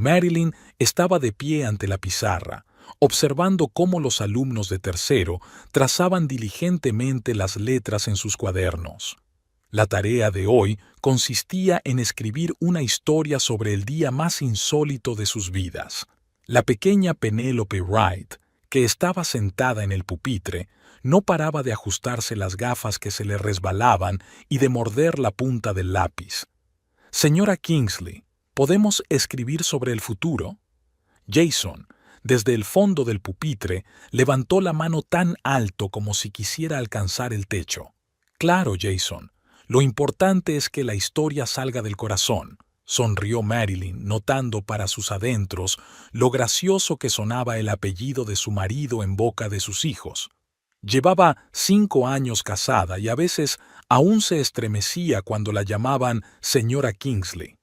Marilyn estaba de pie ante la pizarra, observando cómo los alumnos de tercero trazaban diligentemente las letras en sus cuadernos. La tarea de hoy consistía en escribir una historia sobre el día más insólito de sus vidas. La pequeña Penélope Wright, que estaba sentada en el pupitre, no paraba de ajustarse las gafas que se le resbalaban y de morder la punta del lápiz. «Señora Kingsley, ¿podemos escribir sobre el futuro?» Jason, desde el fondo del pupitre, levantó la mano tan alto como si quisiera alcanzar el techo. «Claro, Jason. Lo importante es que la historia salga del corazón», sonrió Marilyn, notando para sus adentros lo gracioso que sonaba el apellido de su marido en boca de sus hijos. Llevaba 5 años casada y a veces aún se estremecía cuando la llamaban señora Kingsley.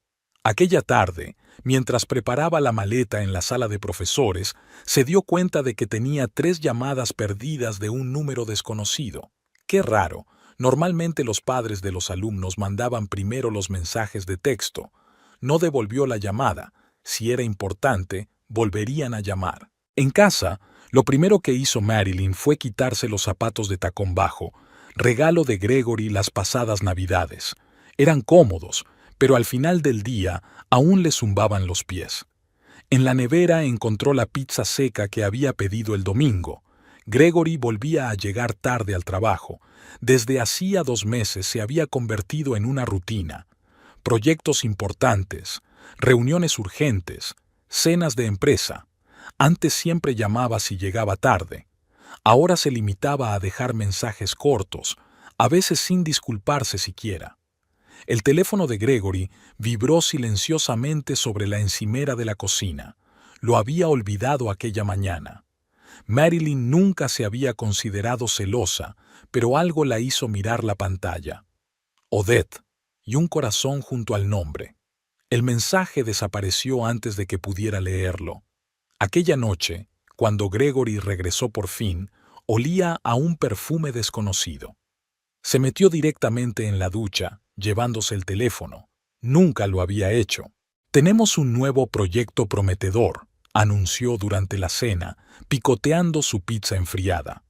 Aquella tarde, mientras preparaba la maleta en la sala de profesores, se dio cuenta de que tenía 3 llamadas perdidas de un número desconocido. ¡Qué raro! Normalmente los padres de los alumnos mandaban primero los mensajes de texto. No devolvió la llamada. Si era importante, volverían a llamar. En casa, lo primero que hizo Marilyn fue quitarse los zapatos de tacón bajo, regalo de Gregory las pasadas Navidades. Eran cómodos, pero al final del día aún le zumbaban los pies. En la nevera encontró la pizza seca que había pedido el domingo. Gregory volvía a llegar tarde al trabajo. Desde hacía 2 meses se había convertido en una rutina. Proyectos importantes, reuniones urgentes, cenas de empresa. Antes siempre llamaba si llegaba tarde. Ahora se limitaba a dejar mensajes cortos, a veces sin disculparse siquiera. El teléfono de Gregory vibró silenciosamente sobre la encimera de la cocina. Lo había olvidado aquella mañana. Marilyn nunca se había considerado celosa, pero algo la hizo mirar la pantalla. Odette, y un corazón junto al nombre. El mensaje desapareció antes de que pudiera leerlo. Aquella noche, cuando Gregory regresó por fin, olía a un perfume desconocido. Se metió directamente en la ducha, llevándose el teléfono. Nunca lo había hecho. «Tenemos un nuevo proyecto prometedor», anunció durante la cena, picoteando su pizza enfriada.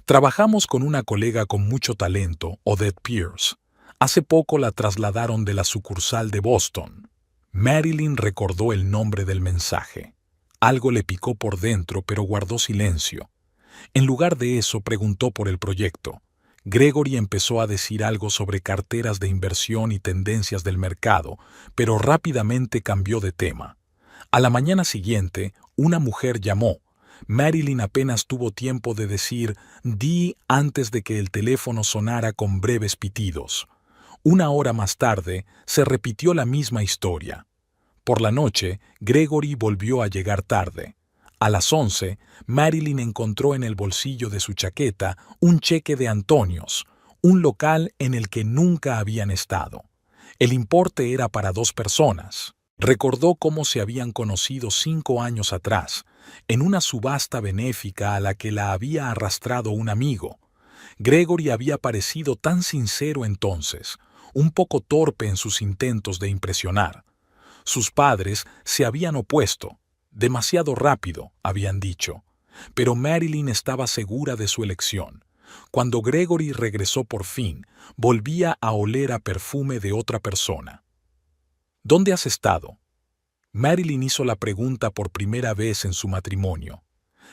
«Trabajamos con una colega con mucho talento, Odette Pierce. Hace poco la trasladaron de la sucursal de Boston». Marilyn recordó el nombre del mensaje. Algo le picó por dentro, pero guardó silencio. En lugar de eso, preguntó por el proyecto. Gregory empezó a decir algo sobre carteras de inversión y tendencias del mercado, pero rápidamente cambió de tema. A la mañana siguiente, una mujer llamó. Marilyn apenas tuvo tiempo de decir «di» antes de que el teléfono sonara con breves pitidos. 1 hora más tarde, se repitió la misma historia. Por la noche, Gregory volvió a llegar tarde. A las 11, Marilyn encontró en el bolsillo de su chaqueta un cheque de Antonios, un local en el que nunca habían estado. El importe era para 2 personas. Recordó cómo se habían conocido 5 años atrás, en una subasta benéfica a la que la había arrastrado un amigo. Gregory había parecido tan sincero entonces, un poco torpe en sus intentos de impresionar. Sus padres se habían opuesto. Demasiado rápido, habían dicho. Pero Marilyn estaba segura de su elección. Cuando Gregory regresó por fin, volvía a oler a perfume de otra persona. «¿Dónde has estado?» Marilyn hizo la pregunta por primera vez en su matrimonio.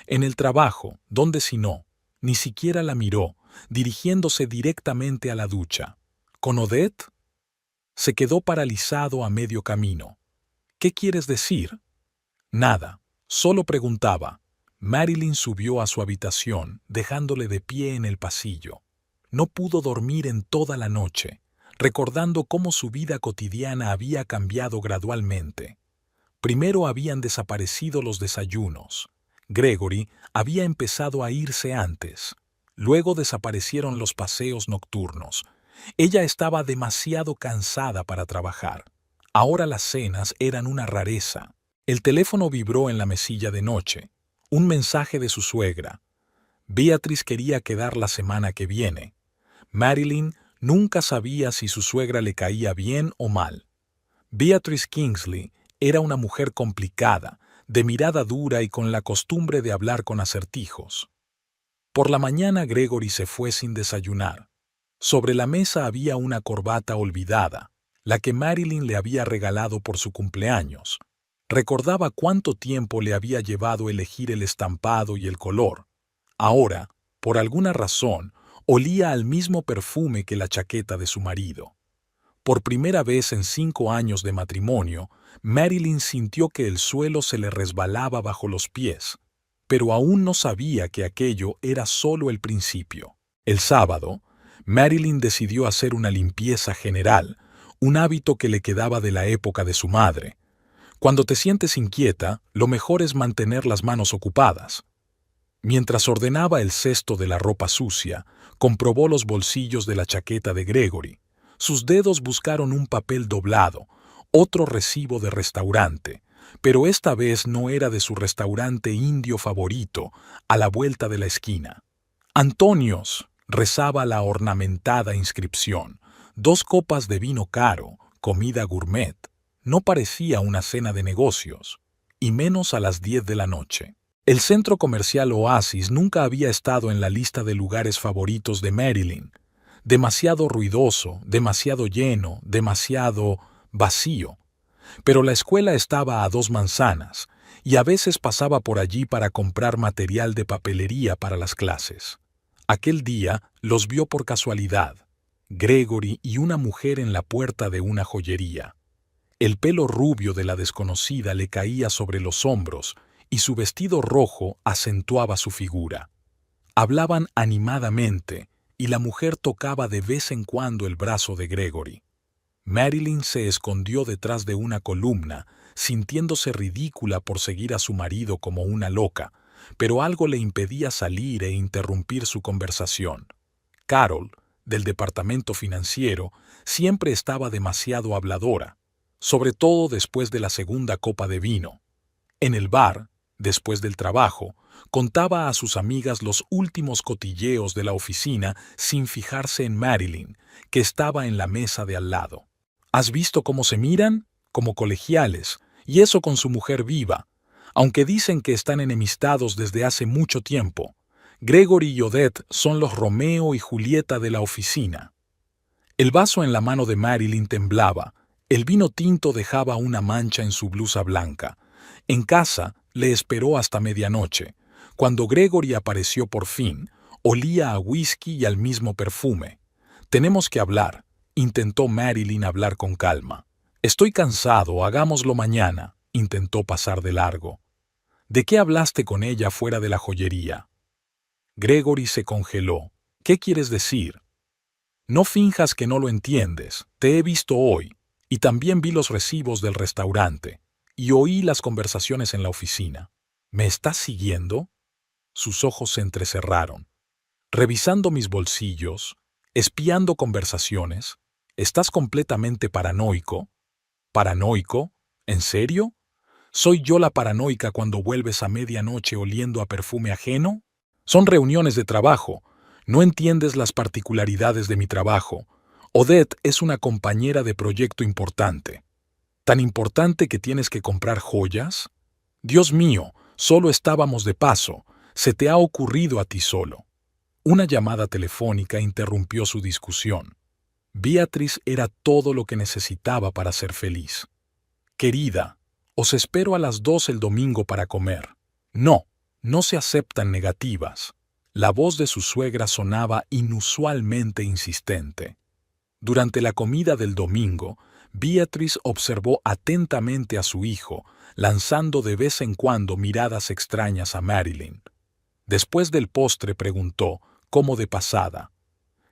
«En el trabajo, ¿dónde si no?» Ni siquiera la miró, dirigiéndose directamente a la ducha. «¿Con Odette?» Se quedó paralizado a medio camino. «¿Qué quieres decir?» «Nada, solo preguntaba». Marilyn subió a su habitación, dejándole de pie en el pasillo. No pudo dormir en toda la noche, recordando cómo su vida cotidiana había cambiado gradualmente. Primero habían desaparecido los desayunos. Gregory había empezado a irse antes. Luego desaparecieron los paseos nocturnos. Ella estaba demasiado cansada para trabajar. Ahora las cenas eran una rareza. El teléfono vibró en la mesilla de noche. Un mensaje de su suegra. Beatrice quería quedar la semana que viene. Marilyn nunca sabía si su suegra le caía bien o mal. Beatrice Kingsley Era una mujer complicada, de mirada dura y con la costumbre de hablar con acertijos. Por la mañana Gregory se fue sin desayunar. Sobre la mesa había una corbata olvidada, la que Marilyn le había regalado por su cumpleaños. Recordaba cuánto tiempo le había llevado elegir el estampado y el color. Ahora, por alguna razón, olía al mismo perfume que la chaqueta de su marido. Por primera vez en 5 años de matrimonio, Marilyn sintió que el suelo se le resbalaba bajo los pies, pero aún no sabía que aquello era solo el principio. El sábado, Marilyn decidió hacer una limpieza general, un hábito que le quedaba de la época de su madre. Cuando te sientes inquieta, lo mejor es mantener las manos ocupadas. Mientras ordenaba el cesto de la ropa sucia, comprobó los bolsillos de la chaqueta de Gregory. Sus dedos buscaron un papel doblado, otro recibo de restaurante, pero esta vez no era de su restaurante indio favorito, a la vuelta de la esquina. Antonios, rezaba la ornamentada inscripción, 2 copas de vino caro, comida gourmet. No parecía una cena de negocios, y menos a las 10 de la noche. El centro comercial Oasis nunca había estado en la lista de lugares favoritos de Marilyn. Demasiado ruidoso, demasiado lleno, demasiado vacío. Pero la escuela estaba a 2 manzanas, y a veces pasaba por allí para comprar material de papelería para las clases. Aquel día los vio por casualidad, Gregory y una mujer en la puerta de una joyería. El pelo rubio de la desconocida le caía sobre los hombros y su vestido rojo acentuaba su figura. Hablaban animadamente y la mujer tocaba de vez en cuando el brazo de Gregory. Marilyn se escondió detrás de una columna, sintiéndose ridícula por seguir a su marido como una loca, pero algo le impedía salir e interrumpir su conversación. Carol, del departamento financiero, siempre estaba demasiado habladora, sobre todo después de la segunda copa de vino. En el bar, después del trabajo, contaba a sus amigas los últimos cotilleos de la oficina sin fijarse en Marilyn, que estaba en la mesa de al lado. ¿Has visto cómo se miran? Como colegiales, y eso con su mujer viva, aunque dicen que están enemistados desde hace mucho tiempo. Gregory y Odette son los Romeo y Julieta de la oficina. El vaso en la mano de Marilyn temblaba, el vino tinto dejaba una mancha en su blusa blanca. En casa le esperó hasta medianoche. Cuando Gregory apareció por fin, olía a whisky y al mismo perfume. «Tenemos que hablar», intentó Marilyn hablar con calma. «Estoy cansado, hagámoslo mañana», intentó pasar de largo. «¿De qué hablaste con ella fuera de la joyería?» Gregory se congeló. «¿Qué quieres decir?» «No finjas que no lo entiendes. Te he visto hoy, y también vi los recibos del restaurante, y oí las conversaciones en la oficina. ¿Me estás siguiendo?» Sus ojos se entrecerraron. «Revisando mis bolsillos, espiando conversaciones. ¿Estás completamente paranoico?» «¿Paranoico? ¿En serio? ¿Soy yo la paranoica cuando vuelves a medianoche oliendo a perfume ajeno? Son reuniones de trabajo. No entiendes las particularidades de mi trabajo. Odette es una compañera de proyecto importante. ¿Tan importante que tienes que comprar joyas? Dios mío, solo estábamos de paso. Se te ha ocurrido a ti solo». Una llamada telefónica interrumpió su discusión. Beatriz era todo lo que necesitaba para ser feliz. «Querida, os espero a las 2 el domingo para comer». «No, no se aceptan negativas». La voz de su suegra sonaba inusualmente insistente. Durante la comida del domingo, Beatriz observó atentamente a su hijo, lanzando de vez en cuando miradas extrañas a Marilyn. Después del postre preguntó, como de pasada: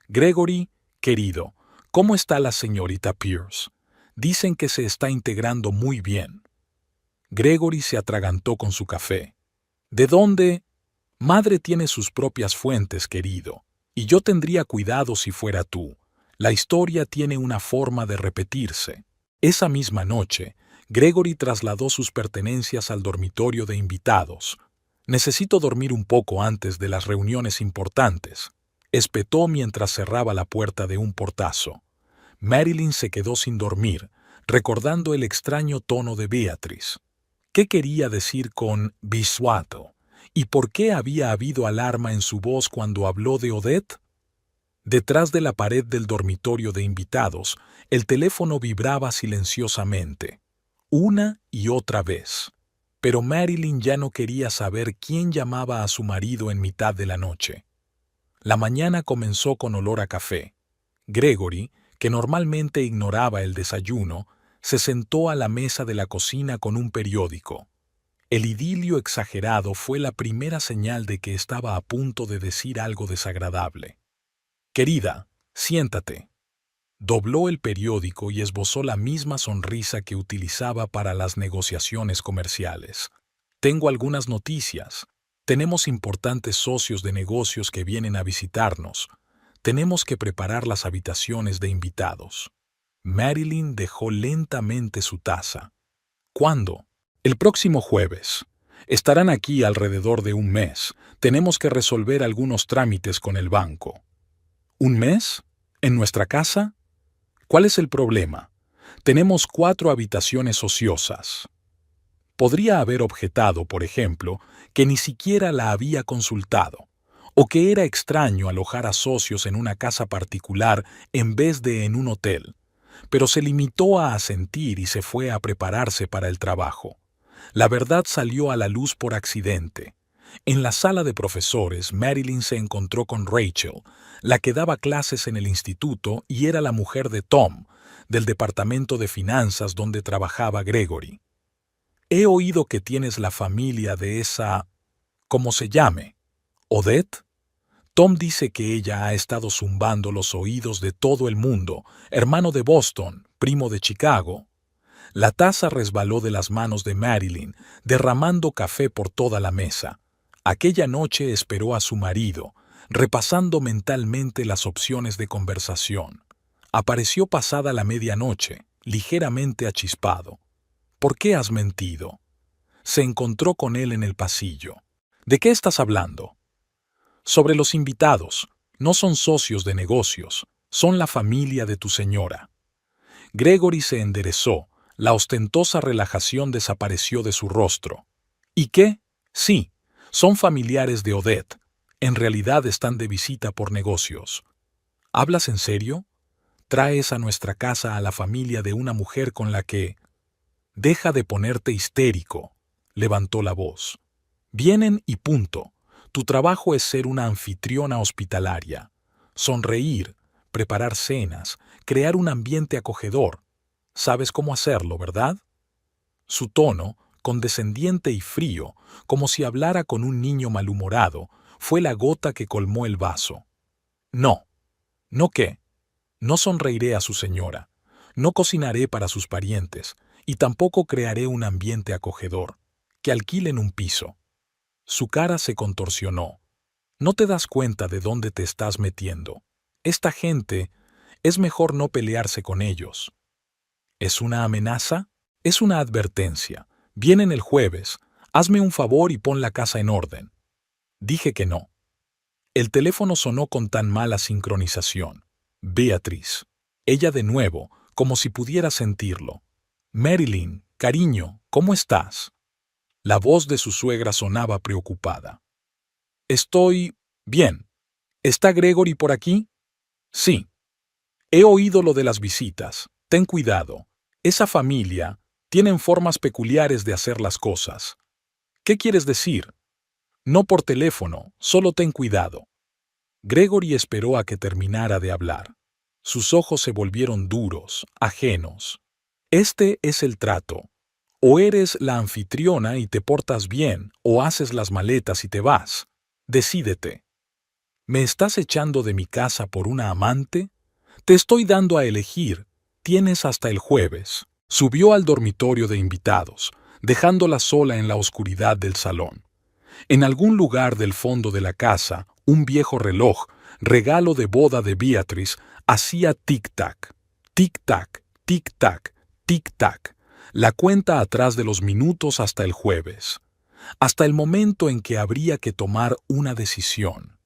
«Gregory, querido, ¿cómo está la señorita Pierce? Dicen que se está integrando muy bien». Gregory se atragantó con su café. «¿De dónde?» «Madre tiene sus propias fuentes, querido, y yo tendría cuidado si fuera tú. La historia tiene una forma de repetirse». Esa misma noche, Gregory trasladó sus pertenencias al dormitorio de invitados. «Necesito dormir un poco antes de las reuniones importantes», espetó mientras cerraba la puerta de un portazo. Marilyn se quedó sin dormir, recordando el extraño tono de Beatrice. ¿Qué quería decir con bisuato? ¿Y por qué había habido alarma en su voz cuando habló de Odette? Detrás de la pared del dormitorio de invitados, el teléfono vibraba silenciosamente, una y otra vez. Pero Marilyn ya no quería saber quién llamaba a su marido en mitad de la noche. La mañana comenzó con olor a café. Gregory, que normalmente ignoraba el desayuno, se sentó a la mesa de la cocina con un periódico. El idilio exagerado fue la primera señal de que estaba a punto de decir algo desagradable. «Querida, siéntate». Dobló el periódico y esbozó la misma sonrisa que utilizaba para las negociaciones comerciales. «Tengo algunas noticias. Tenemos importantes socios de negocios que vienen a visitarnos. Tenemos que preparar las habitaciones de invitados». Marilyn dejó lentamente su taza. «¿Cuándo?» «El próximo jueves. Estarán aquí alrededor de un mes. Tenemos que resolver algunos trámites con el banco». «¿Un mes? ¿En nuestra casa?» «¿Cuál es el problema? Tenemos 4 habitaciones ociosas». Podría haber objetado, por ejemplo, que ni siquiera la había consultado, o que era extraño alojar a socios en una casa particular en vez de en un hotel, pero se limitó a asentir y se fue a prepararse para el trabajo. La verdad salió a la luz por accidente. En la sala de profesores, Marilyn se encontró con Rachel, la que daba clases en el instituto y era la mujer de Tom, del departamento de finanzas donde trabajaba Gregory. «He oído que tienes la familia de esa... ¿cómo se llame? ¿Odette?» Tom dice que ella ha estado zumbando los oídos de todo el mundo, hermano de Boston, primo de Chicago. La taza resbaló de las manos de Marilyn, derramando café por toda la mesa. Aquella noche esperó a su marido, repasando mentalmente las opciones de conversación. Apareció pasada la medianoche, ligeramente achispado. «¿Por qué has mentido?» Se encontró con él en el pasillo. «¿De qué estás hablando?» «Sobre los invitados. No son socios de negocios, son la familia de tu señora». Gregory se enderezó, la ostentosa relajación desapareció de su rostro. «¿Y qué? Sí. Son familiares de Odette. En realidad están de visita por negocios». «¿Hablas en serio? Traes a nuestra casa a la familia de una mujer con la que...» «Deja de ponerte histérico», levantó la voz. «Vienen y punto. Tu trabajo es ser una anfitriona hospitalaria. Sonreír, preparar cenas, crear un ambiente acogedor. Sabes cómo hacerlo, ¿verdad?» Su tono, condescendiente y frío, como si hablara con un niño malhumorado, fue la gota que colmó el vaso. «No. ¿No qué? No sonreiré a su señora. No cocinaré para sus parientes, y tampoco crearé un ambiente acogedor. Que alquilen un piso». Su cara se contorsionó. «¿No te das cuenta de dónde te estás metiendo? Esta gente, es mejor no pelearse con ellos». «¿Es una amenaza?» «Es una advertencia. Vienen el jueves. Hazme un favor y pon la casa en orden». Dije que no. El teléfono sonó con tan mala sincronización. Beatrice. Ella de nuevo, como si pudiera sentirlo. «Marilyn, cariño, ¿cómo estás?» La voz de su suegra sonaba preocupada. «Estoy bien. ¿Está Gregory por aquí?» «Sí. He oído lo de las visitas. Ten cuidado. Esa familia tienen formas peculiares de hacer las cosas». «¿Qué quieres decir?» «No por teléfono, solo ten cuidado». Gregory esperó a que terminara de hablar. Sus ojos se volvieron duros, ajenos. «Este es el trato. O eres la anfitriona y te portas bien, o haces las maletas y te vas. Decídete. ¿Me estás echando de mi casa por una amante? Te estoy dando a elegir. Tienes hasta el jueves». Subió al dormitorio de invitados, dejándola sola en la oscuridad del salón. En algún lugar del fondo de la casa, un viejo reloj, regalo de boda de Beatrice, hacía tic-tac, tic-tac, tic-tac, tic-tac, la cuenta atrás de los minutos hasta el jueves, hasta el momento en que habría que tomar una decisión.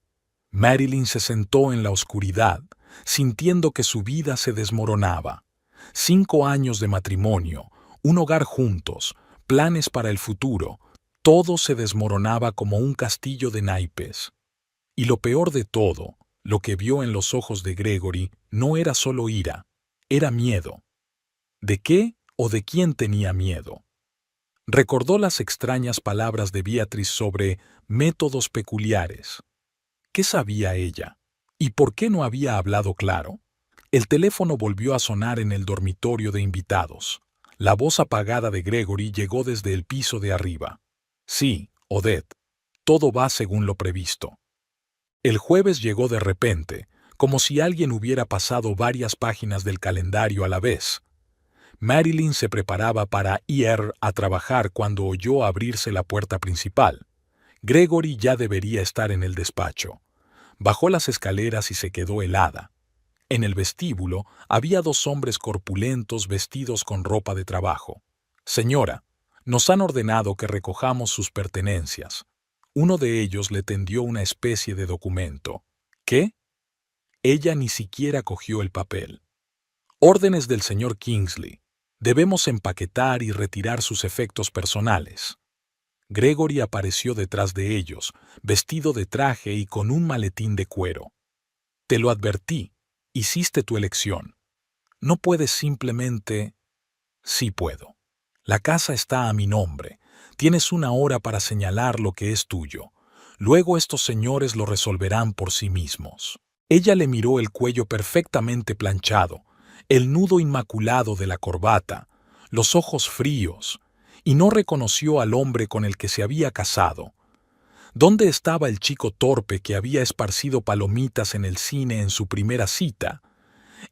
Marilyn se sentó en la oscuridad, sintiendo que su vida se desmoronaba. 5 años de matrimonio, un hogar juntos, planes para el futuro. Todo se desmoronaba como un castillo de naipes. Y lo peor de todo, lo que vio en los ojos de Gregory no era solo ira, era miedo. ¿De qué o de quién tenía miedo? Recordó las extrañas palabras de Beatrice sobre métodos peculiares. ¿Qué sabía ella? ¿Y por qué no había hablado claro? El teléfono volvió a sonar en el dormitorio de invitados. La voz apagada de Gregory llegó desde el piso de arriba. Sí, Odette, todo va según lo previsto. El jueves llegó de repente, como si alguien hubiera pasado varias páginas del calendario a la vez. Marilyn se preparaba para ir a trabajar cuando oyó abrirse la puerta principal. Gregory ya debería estar en el despacho. Bajó las escaleras y se quedó helada. En el vestíbulo había 2 hombres corpulentos vestidos con ropa de trabajo. Señora, nos han ordenado que recojamos sus pertenencias. Uno de ellos le tendió una especie de documento. ¿Qué? Ella ni siquiera cogió el papel. Órdenes del señor Kingsley. Debemos empaquetar y retirar sus efectos personales. Gregory apareció detrás de ellos, vestido de traje y con un maletín de cuero. Te lo advertí. Hiciste tu elección. No puedes simplemente... Sí puedo. La casa está a mi nombre. Tienes 1 hora para señalar lo que es tuyo. Luego estos señores lo resolverán por sí mismos. Ella le miró el cuello perfectamente planchado, el nudo inmaculado de la corbata, los ojos fríos, y no reconoció al hombre con el que se había casado. ¿Dónde estaba el chico torpe que había esparcido palomitas en el cine en su primera cita?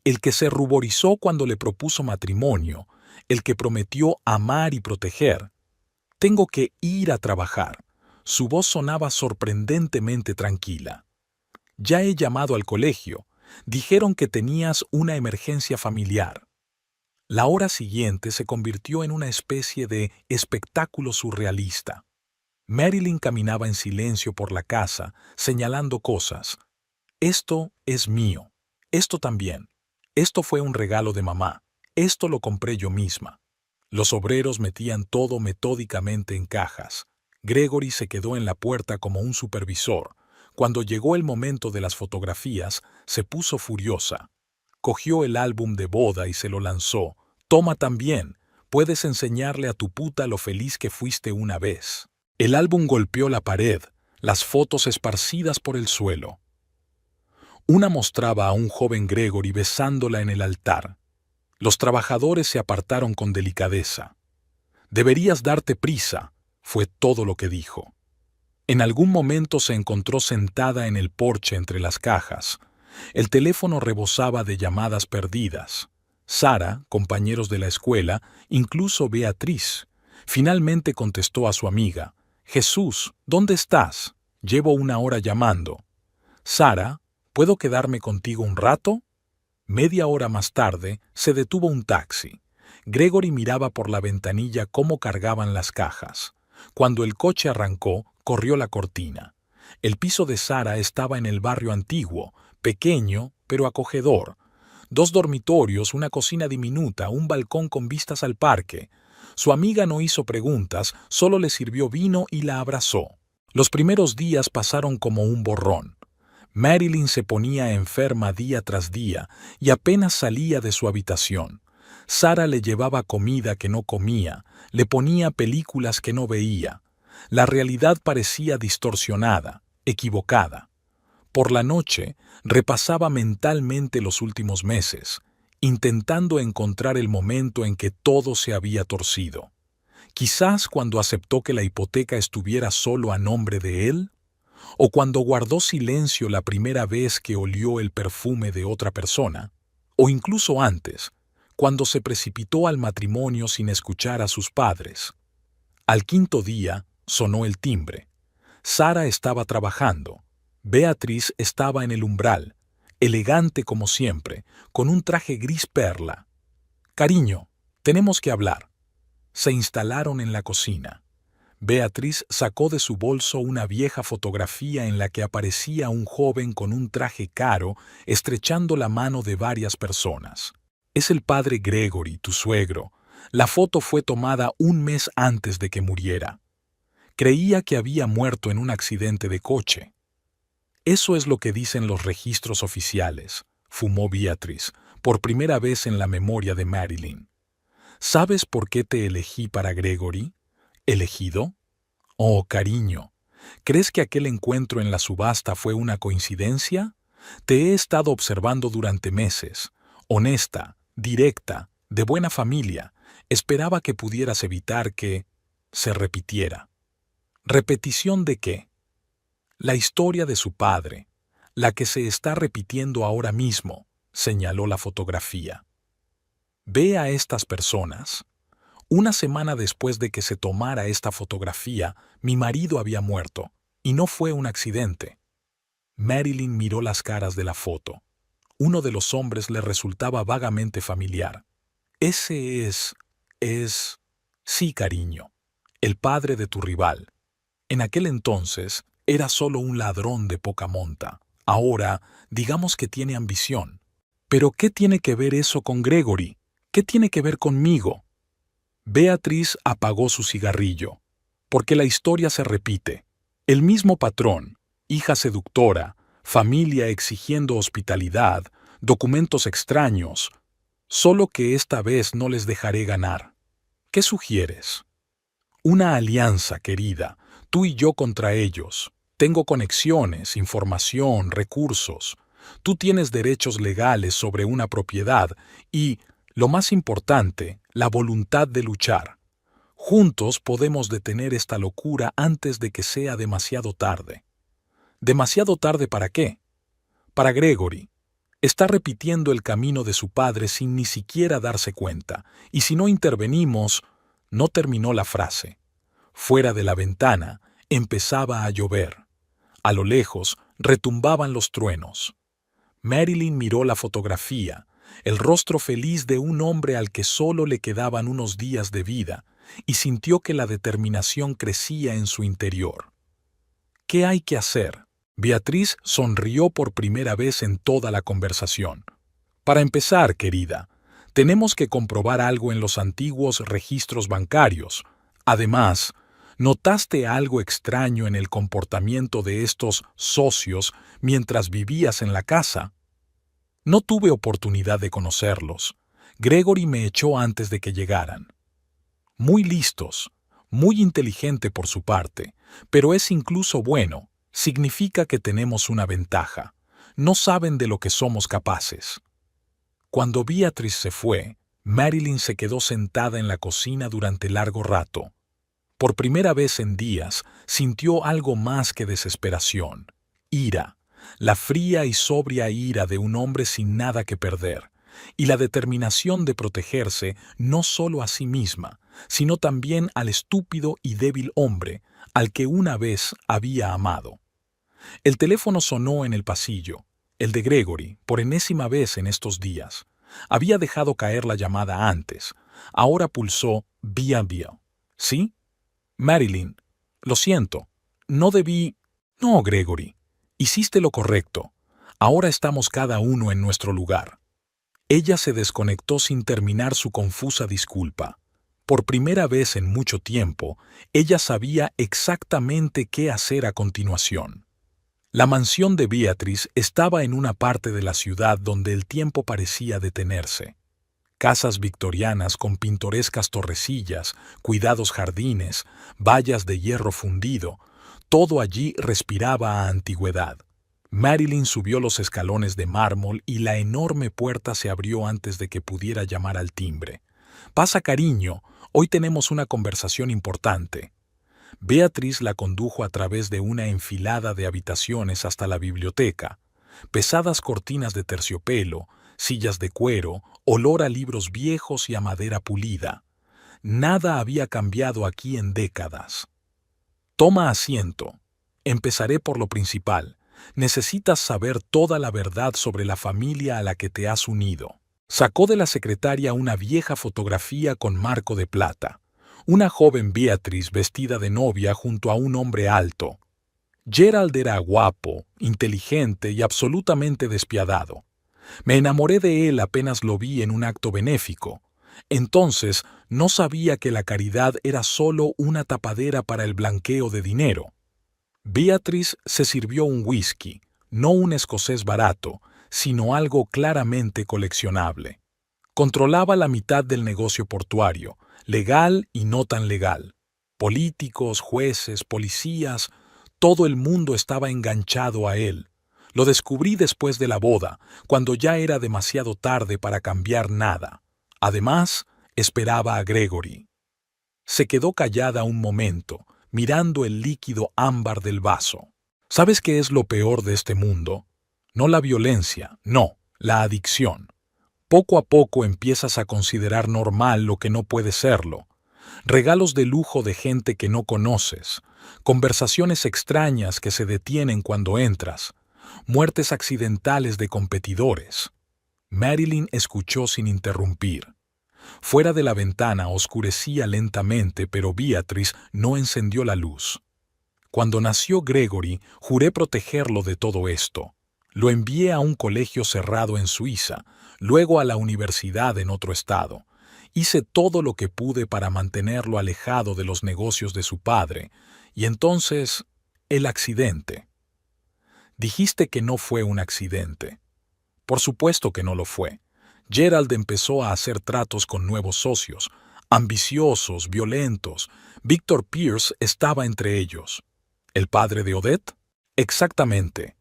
El que se ruborizó cuando le propuso matrimonio, el que prometió amar y proteger. Tengo que ir a trabajar. Su voz sonaba sorprendentemente tranquila. Ya he llamado al colegio. Dijeron que tenías una emergencia familiar. La hora siguiente se convirtió en una especie de espectáculo surrealista. Marilyn caminaba en silencio por la casa, señalando cosas. Esto es mío. Esto también. Esto fue un regalo de mamá. Esto lo compré yo misma. Los obreros metían todo metódicamente en cajas. Gregory se quedó en la puerta como un supervisor. Cuando llegó el momento de las fotografías, se puso furiosa. Cogió el álbum de boda y se lo lanzó. Toma también. Puedes enseñarle a tu puta lo feliz que fuiste una vez. El álbum golpeó la pared, las fotos esparcidas por el suelo. Una mostraba a un joven Gregory besándola en el altar. Los trabajadores se apartaron con delicadeza. Deberías darte prisa, fue todo lo que dijo. En algún momento se encontró sentada en el porche entre las cajas. El teléfono rebosaba de llamadas perdidas. Sara, compañeros de la escuela, incluso Beatriz. Finalmente contestó a su amiga. Jesús, ¿dónde estás? Llevo 1 hora llamando. Sara, ¿puedo quedarme contigo un rato? Media hora más tarde, se detuvo un taxi. Gregory miraba por la ventanilla cómo cargaban las cajas. Cuando el coche arrancó, corrió la cortina. El piso de Sara estaba en el barrio antiguo, pequeño, pero acogedor. 2 dormitorios, una cocina diminuta, un balcón con vistas al parque. Su amiga no hizo preguntas, solo le sirvió vino y la abrazó. Los primeros días pasaron como un borrón. Marilyn se ponía enferma día tras día y apenas salía de su habitación. Sara le llevaba comida que no comía, le ponía películas que no veía. La realidad parecía distorsionada, equivocada. Por la noche, repasaba mentalmente los últimos meses, intentando encontrar el momento en que todo se había torcido. Quizás cuando aceptó que la hipoteca estuviera solo a nombre de él, o cuando guardó silencio la primera vez que olió el perfume de otra persona, o incluso antes, cuando se precipitó al matrimonio sin escuchar a sus padres. Al 5.º día, sonó el timbre. Sara estaba trabajando. Beatriz estaba en el umbral, elegante como siempre, con un traje gris perla. «Cariño, tenemos que hablar». Se instalaron en la cocina. Beatriz sacó de su bolso una vieja fotografía en la que aparecía un joven con un traje caro estrechando la mano de varias personas. Es el padre Gregory, tu suegro. La foto fue tomada un mes antes de que muriera. Creía que había muerto en un accidente de coche. Eso es lo que dicen los registros oficiales, fumó Beatrice, por primera vez en la memoria de Marilyn. ¿Sabes por qué te elegí para Gregory? ¿Elegido? Oh, cariño, ¿crees que aquel encuentro en la subasta fue una coincidencia? Te he estado observando durante meses. Honesta, directa, de buena familia. Esperaba que pudieras evitar que se repitiera. ¿Repetición de qué? La historia de su padre, la que se está repitiendo ahora mismo, señaló la fotografía. Ve a estas personas. Una semana después de que se tomara esta fotografía, mi marido había muerto, y no fue un accidente. Marilyn miró las caras de la foto. Uno de los hombres le resultaba vagamente familiar. Ese es... Sí, cariño, el padre de tu rival. En aquel entonces era solo un ladrón de poca monta. Ahora, digamos que tiene ambición. ¿Pero qué tiene que ver eso con Gregory? ¿Qué tiene que ver conmigo? Beatrice apagó su cigarrillo, porque la historia se repite. El mismo patrón, hija seductora, familia exigiendo hospitalidad, documentos extraños, solo que esta vez no les dejaré ganar. ¿Qué sugieres? Una alianza, querida, tú y yo contra ellos. Tengo conexiones, información, recursos. Tú tienes derechos legales sobre una propiedad y, lo más importante, la voluntad de luchar. Juntos podemos detener esta locura antes de que sea demasiado tarde. ¿Demasiado tarde para qué? Para Gregory. Está repitiendo el camino de su padre sin ni siquiera darse cuenta, y si no intervenimos, no terminó la frase. Fuera de la ventana empezaba a llover. A lo lejos retumbaban los truenos. Marilyn miró la fotografía, el rostro feliz de un hombre al que solo le quedaban unos días de vida, y sintió que la determinación crecía en su interior. ¿Qué hay que hacer? Beatrice sonrió por primera vez en toda la conversación. Para empezar, querida, tenemos que comprobar algo en los antiguos registros bancarios. Además, ¿notaste algo extraño en el comportamiento de estos socios mientras vivías en la casa? No tuve oportunidad de conocerlos. Gregory me echó antes de que llegaran. Muy listos, muy inteligente por su parte, pero es incluso bueno. Significa que tenemos una ventaja. No saben de lo que somos capaces. Cuando Beatrice se fue, Marilyn se quedó sentada en la cocina durante largo rato. Por primera vez en días, sintió algo más que desesperación. Ira, la fría y sobria ira de un hombre sin nada que perder, y la determinación de protegerse no solo a sí misma, sino también al estúpido y débil hombre al que una vez había amado. El teléfono sonó en el pasillo, el de Gregory, por enésima vez en estos días. Había dejado caer la llamada antes. Ahora pulsó Bill. ¿Sí? Marilyn, lo siento. No debí... No, Gregory. Hiciste lo correcto. Ahora estamos cada uno en nuestro lugar. Ella se desconectó sin terminar su confusa disculpa. Por primera vez en mucho tiempo, ella sabía exactamente qué hacer a continuación. La mansión de Beatrice estaba en una parte de la ciudad donde el tiempo parecía detenerse. Casas victorianas con pintorescas torrecillas, cuidados jardines, vallas de hierro fundido, todo allí respiraba a antigüedad. Marilyn subió los escalones de mármol y la enorme puerta se abrió antes de que pudiera llamar al timbre. «Pasa, cariño, hoy tenemos una conversación importante». Beatrice la condujo a través de una enfilada de habitaciones hasta la biblioteca. Pesadas cortinas de terciopelo, sillas de cuero, olor a libros viejos y a madera pulida. Nada había cambiado aquí en décadas. Toma asiento. Empezaré por lo principal. Necesitas saber toda la verdad sobre la familia a la que te has unido. Sacó de la secretaria una vieja fotografía con marco de plata. Una joven Beatrice vestida de novia junto a un hombre alto. Gerald era guapo, inteligente y absolutamente despiadado. Me enamoré de él apenas lo vi en un acto benéfico. Entonces no sabía que la caridad era solo una tapadera para el blanqueo de dinero. Beatrice se sirvió un whisky, no un escocés barato, sino algo claramente coleccionable. Controlaba la mitad del negocio portuario, legal y no tan legal. Políticos, jueces, policías, todo el mundo estaba enganchado a él. Lo descubrí después de la boda, cuando ya era demasiado tarde para cambiar nada. Además, esperaba a Gregory. Se quedó callada un momento, mirando el líquido ámbar del vaso. ¿Sabes qué es lo peor de este mundo? No la violencia, no, la adicción. Poco a poco empiezas a considerar normal lo que no puede serlo. Regalos de lujo de gente que no conoces, conversaciones extrañas que se detienen cuando entras, muertes accidentales de competidores. Marilyn escuchó sin interrumpir. Fuera de la ventana oscurecía lentamente, pero Beatrice no encendió la luz. Cuando nació Gregory, juré protegerlo de todo esto. Lo envié a un colegio cerrado en Suiza, luego a la universidad en otro estado. Hice todo lo que pude para mantenerlo alejado de los negocios de su padre, y entonces, el accidente. Dijiste que no fue un accidente. Por supuesto que no lo fue. Gerald empezó a hacer tratos con nuevos socios, ambiciosos, violentos. Victor Pierce estaba entre ellos. ¿El padre de Odette? Exactamente.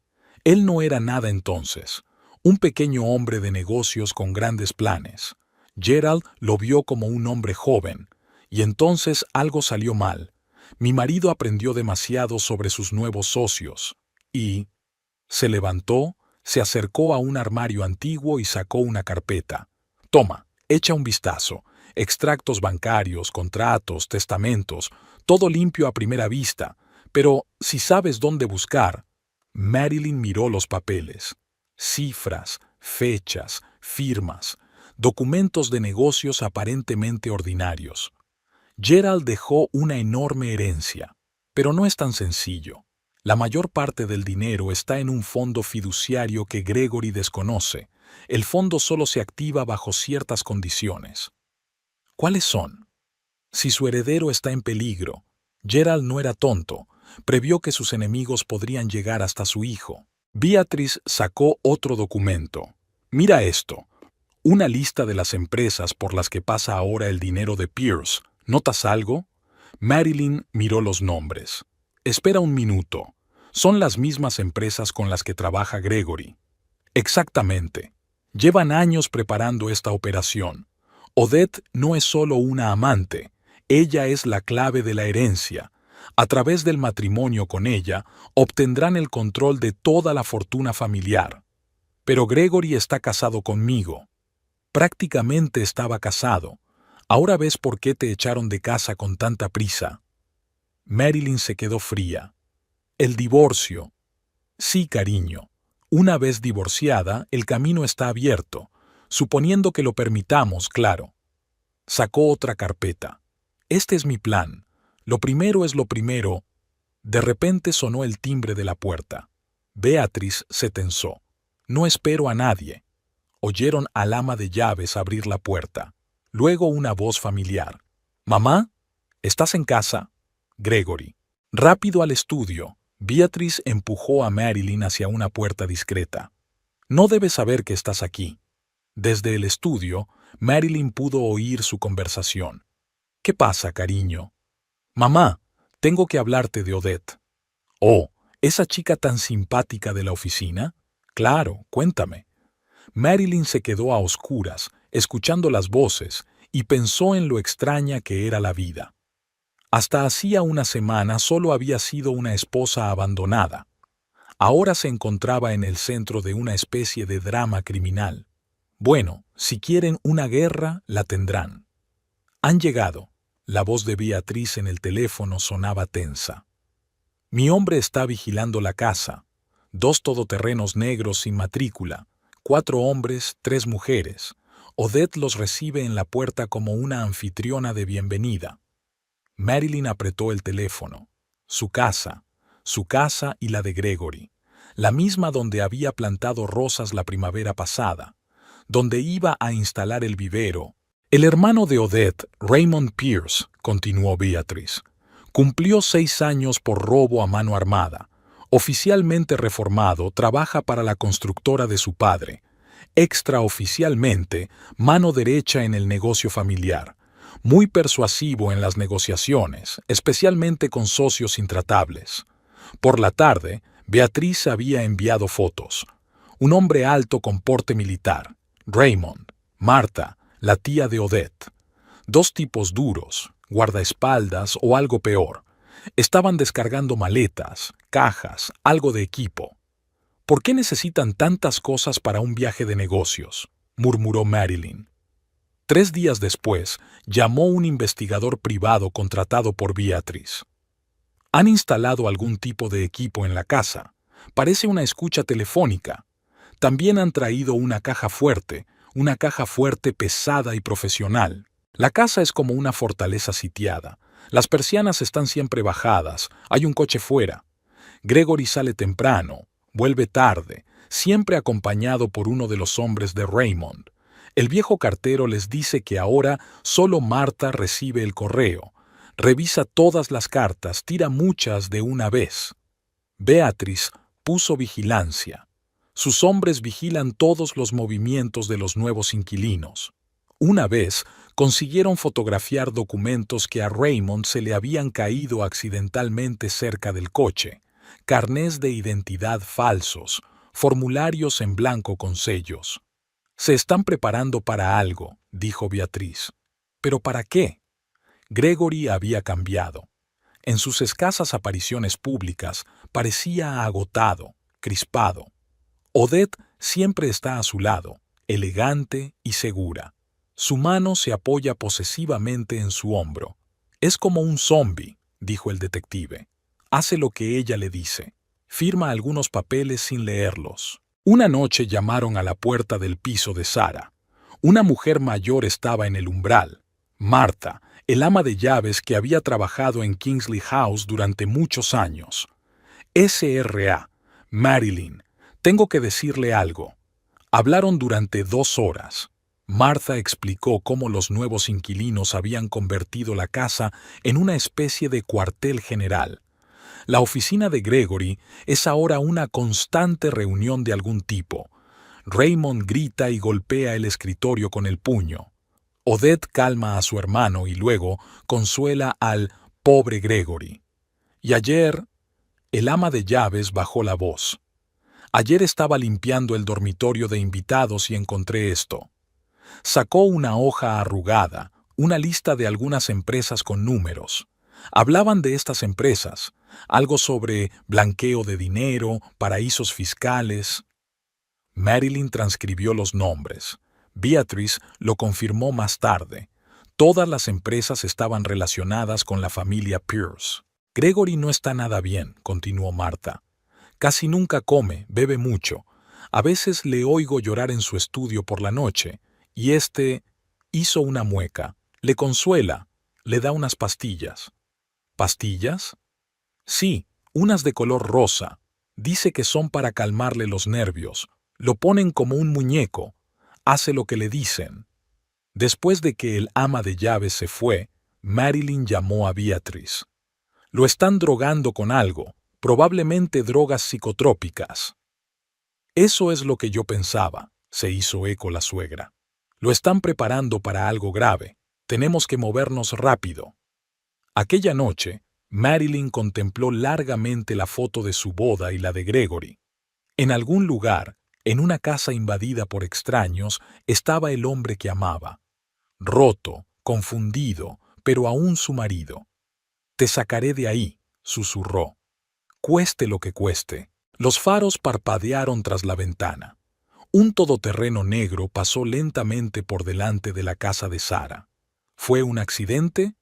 Él no era nada entonces. Un pequeño hombre de negocios con grandes planes. Gerald lo vio como un hombre joven. Y entonces algo salió mal. Mi marido aprendió demasiado sobre sus nuevos socios. Y se levantó, se acercó a un armario antiguo y sacó una carpeta. Toma, echa un vistazo. Extractos bancarios, contratos, testamentos, todo limpio a primera vista. Pero si sabes dónde buscar. Marilyn miró los papeles. Cifras, fechas, firmas, documentos de negocios aparentemente ordinarios. Gerald dejó una enorme herencia, pero no es tan sencillo. La mayor parte del dinero está en un fondo fiduciario que Gregory desconoce. El fondo solo se activa bajo ciertas condiciones. ¿Cuáles son? Si su heredero está en peligro, Gerald no era tonto, previó que sus enemigos podrían llegar hasta su hijo. Beatrice sacó otro documento. Mira esto. Una lista de las empresas por las que pasa ahora el dinero de Pierce. ¿Notas algo? Marilyn miró los nombres. Espera un minuto. Son las mismas empresas con las que trabaja Gregory. Exactamente. Llevan años preparando esta operación. Odette no es solo una amante. Ella es la clave de la herencia. A través del matrimonio con ella, obtendrán el control de toda la fortuna familiar. Pero Gregory está casado conmigo. Prácticamente estaba casado. Ahora ves por qué te echaron de casa con tanta prisa. Marilyn se quedó fría. El divorcio. Sí, cariño. Una vez divorciada, el camino está abierto, suponiendo que lo permitamos, claro. Sacó otra carpeta. Este es mi plan. Lo primero es lo primero. De repente sonó el timbre de la puerta. Beatrice se tensó. No espero a nadie. Oyeron al ama de llaves abrir la puerta. Luego una voz familiar. «¿Mamá? ¿Estás en casa?» Gregory. Rápido al estudio. Beatrice empujó a Marilyn hacia una puerta discreta. «No debes saber que estás aquí». Desde el estudio, Marilyn pudo oír su conversación. «¿Qué pasa, cariño?» «Mamá, tengo que hablarte de Odette». «Oh, ¿esa chica tan simpática de la oficina?» «Claro, cuéntame». Marilyn se quedó a oscuras, escuchando las voces, y pensó en lo extraña que era la vida. Hasta hacía una semana solo había sido una esposa abandonada. Ahora se encontraba en el centro de una especie de drama criminal. Bueno, si quieren una guerra, la tendrán. Han llegado. La voz de Beatrice en el teléfono sonaba tensa. Mi hombre está vigilando la casa. 2 todoterrenos negros sin matrícula. 4 hombres, 3 mujeres. Odette los recibe en la puerta como una anfitriona de bienvenida. Marilyn apretó el teléfono. Su casa y la de Gregory. la misma donde había plantado rosas la primavera pasada, donde iba a instalar el vivero. El hermano de Odette, Raymond Pierce, continuó Beatrice, cumplió 6 años por robo a mano armada. Oficialmente reformado, trabaja para la constructora de su padre. Extraoficialmente, mano derecha en el negocio familiar. Muy persuasivo en las negociaciones, especialmente con socios intratables. Por la tarde, Beatriz había enviado fotos. Un hombre alto con porte militar, Raymond, Marta, la tía de Odette. 2 tipos duros, guardaespaldas o algo peor. Estaban descargando maletas, cajas, algo de equipo. ¿Por qué necesitan tantas cosas para un viaje de negocios?, murmuró Marilyn. 3 días después, llamó un investigador privado contratado por Beatrice. ¿Han instalado algún tipo de equipo en la casa? Parece una escucha telefónica. También han traído una caja fuerte pesada y profesional. La casa es como una fortaleza sitiada. Las persianas están siempre bajadas, hay un coche fuera. Gregory sale temprano, vuelve tarde, siempre acompañado por uno de los hombres de Raymond. El viejo cartero les dice que ahora solo Marta recibe el correo. Revisa todas las cartas, tira muchas de una vez. Beatrice puso vigilancia. Sus hombres vigilan todos los movimientos de los nuevos inquilinos. Una vez consiguieron fotografiar documentos que a Raymond se le habían caído accidentalmente cerca del coche, carnés de identidad falsos, formularios en blanco con sellos. Se están preparando para algo, dijo Beatrice. ¿Pero para qué? Gregory había cambiado. En sus escasas apariciones públicas parecía agotado, crispado. Odette siempre está a su lado, elegante y segura. Su mano se apoya posesivamente en su hombro. Es como un zombi, dijo el detective. Hace lo que ella le dice. Firma algunos papeles sin leerlos. Una noche llamaron a la puerta del piso de Sara. Una mujer mayor estaba en el umbral. Marta, el ama de llaves que había trabajado en Kingsley House durante muchos años. S.R.A. Marilyn, tengo que decirle algo. Hablaron durante 2 horas. Martha explicó cómo los nuevos inquilinos habían convertido la casa en una especie de cuartel general. La oficina de Gregory es ahora una constante reunión de algún tipo. Raymond grita y golpea el escritorio con el puño. Odette calma a su hermano y luego consuela al pobre Gregory. Y ayer, el ama de llaves bajó la voz. Ayer estaba limpiando el dormitorio de invitados y encontré esto. Sacó una hoja arrugada, una lista de algunas empresas con números. Hablaban de estas empresas, algo sobre blanqueo de dinero, paraísos fiscales. Marilyn transcribió los nombres. Beatrice lo confirmó más tarde. Todas las empresas estaban relacionadas con la familia Pierce. Gregory no está nada bien, continuó Marta. Casi nunca come, bebe mucho. A veces le oigo llorar en su estudio por la noche, y hizo una mueca. Le consuela, le da unas pastillas. ¿Pastillas? Sí, unas de color rosa. Dice que son para calmarle los nervios. Lo ponen como un muñeco. Hace lo que le dicen. Después de que el ama de llaves se fue, Marilyn llamó a Beatrice. Lo están drogando con algo, probablemente drogas psicotrópicas. Eso es lo que yo pensaba, se hizo eco la suegra. Lo están preparando para algo grave. Tenemos que movernos rápido. Aquella noche, Marilyn contempló largamente la foto de su boda y la de Gregory. En algún lugar, en una casa invadida por extraños, estaba el hombre que amaba. Roto, confundido, pero aún su marido. «Te sacaré de ahí», susurró. «Cueste lo que cueste». Los faros parpadearon tras la ventana. Un todoterreno negro pasó lentamente por delante de la casa de Sara. ¿Fue un accidente?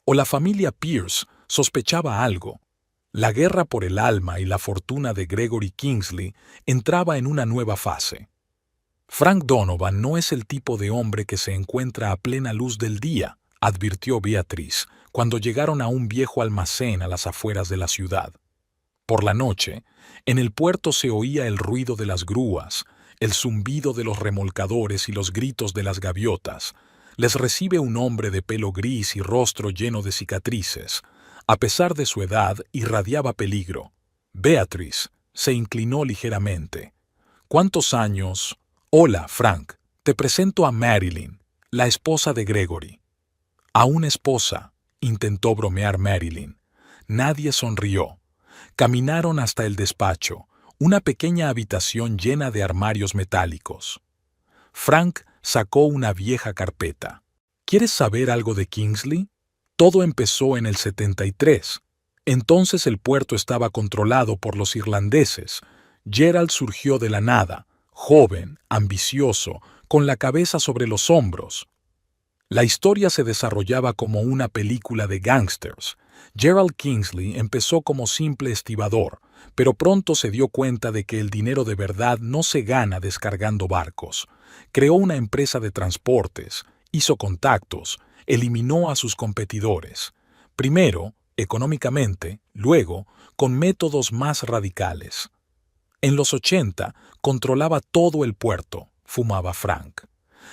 ¿O la familia Pierce sospechaba algo? La guerra por el alma y la fortuna de Gregory Kingsley entraba en una nueva fase. Frank Donovan no es el tipo de hombre que se encuentra a plena luz del día, advirtió Beatrice, cuando llegaron a un viejo almacén a las afueras de la ciudad. Por la noche, en el puerto se oía el ruido de las grúas, el zumbido de los remolcadores y los gritos de las gaviotas. Les recibe un hombre de pelo gris y rostro lleno de cicatrices. A pesar de su edad, irradiaba peligro. Beatrice se inclinó ligeramente. ¿Cuántos años? Hola, Frank. Te presento a Marilyn, la esposa de Gregory. Aún esposa, intentó bromear Marilyn. Nadie sonrió. Caminaron hasta el despacho, una pequeña habitación llena de armarios metálicos. Frank sacó una vieja carpeta. ¿Quieres saber algo de Kingsley? Todo empezó en el 73. Entonces el puerto estaba controlado por los irlandeses. Gerald surgió de la nada, joven, ambicioso, con la cabeza sobre los hombros. La historia se desarrollaba como una película de gángsters. Gerald Kingsley empezó como simple estibador, pero pronto se dio cuenta de que el dinero de verdad no se gana descargando barcos. Creó una empresa de transportes, hizo contactos, eliminó a sus competidores. Primero, económicamente, luego, con métodos más radicales. En los 80, controlaba todo el puerto, fumaba Frank.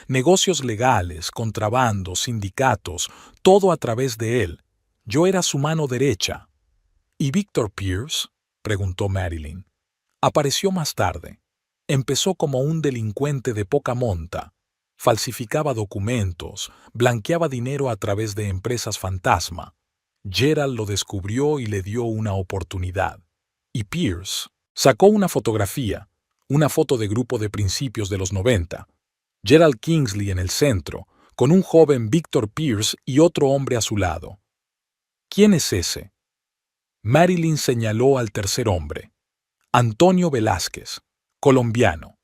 Negocios legales, contrabando, sindicatos, todo a través de él. Yo era su mano derecha. ¿Y Victor Pierce? Preguntó Marilyn. Apareció más tarde. Empezó como un delincuente de poca monta. Falsificaba documentos, blanqueaba dinero a través de empresas fantasma. Gerald lo descubrió y le dio una oportunidad. Y Pierce sacó una fotografía, una foto de grupo de principios de los 90. Gerald Kingsley en el centro, con un joven Victor Pierce y otro hombre a su lado. ¿Quién es ese? Marilyn señaló al tercer hombre. Antonio Velázquez, colombiano.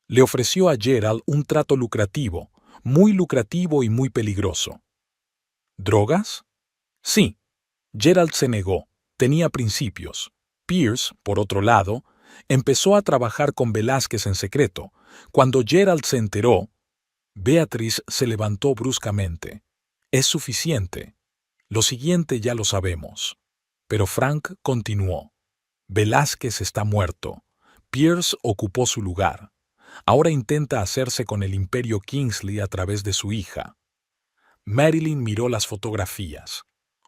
Le ofreció a Gerald un trato lucrativo, muy lucrativo y muy peligroso. ¿Drogas? Sí. Gerald se negó. Tenía principios. Pierce, por otro lado, empezó a trabajar con Velázquez en secreto. Cuando Gerald se enteró, Beatrice se levantó bruscamente. Es suficiente. Lo siguiente ya lo sabemos. Pero Frank continuó. Velázquez está muerto. Pierce ocupó su lugar. Ahora intenta hacerse con el imperio Kingsley a través de su hija. Marilyn miró las fotografías.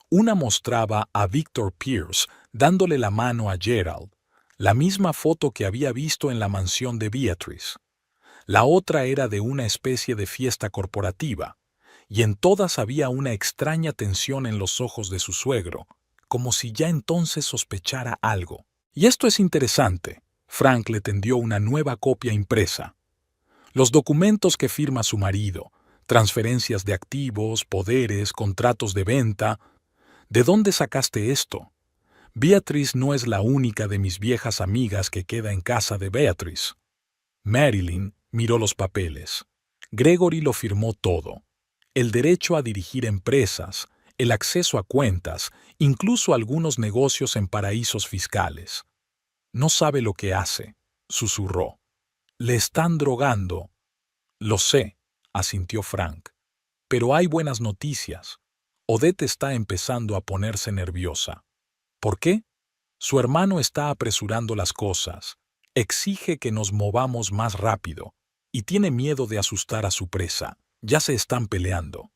Una mostraba a Victor Pierce dándole la mano a Gerald, la misma foto que había visto en la mansión de Beatrice. La otra era de una especie de fiesta corporativa, y en todas había una extraña tensión en los ojos de su suegro, como si ya entonces sospechara algo. Y esto es interesante. Frank le tendió una nueva copia impresa. Los documentos que firma su marido, transferencias de activos, poderes, contratos de venta. ¿De dónde sacaste esto? Beatrice no es la única de mis viejas amigas que queda en casa de Beatrice. Marilyn miró los papeles. Gregory lo firmó todo. El derecho a dirigir empresas, el acceso a cuentas, incluso algunos negocios en paraísos fiscales. No sabe lo que hace, susurró. Le están drogando. Lo sé, asintió Frank. Pero hay buenas noticias. Odette está empezando a ponerse nerviosa. ¿Por qué? Su hermano está apresurando las cosas. Exige que nos movamos más rápido. Y tiene miedo de asustar a su presa. Ya se están peleando.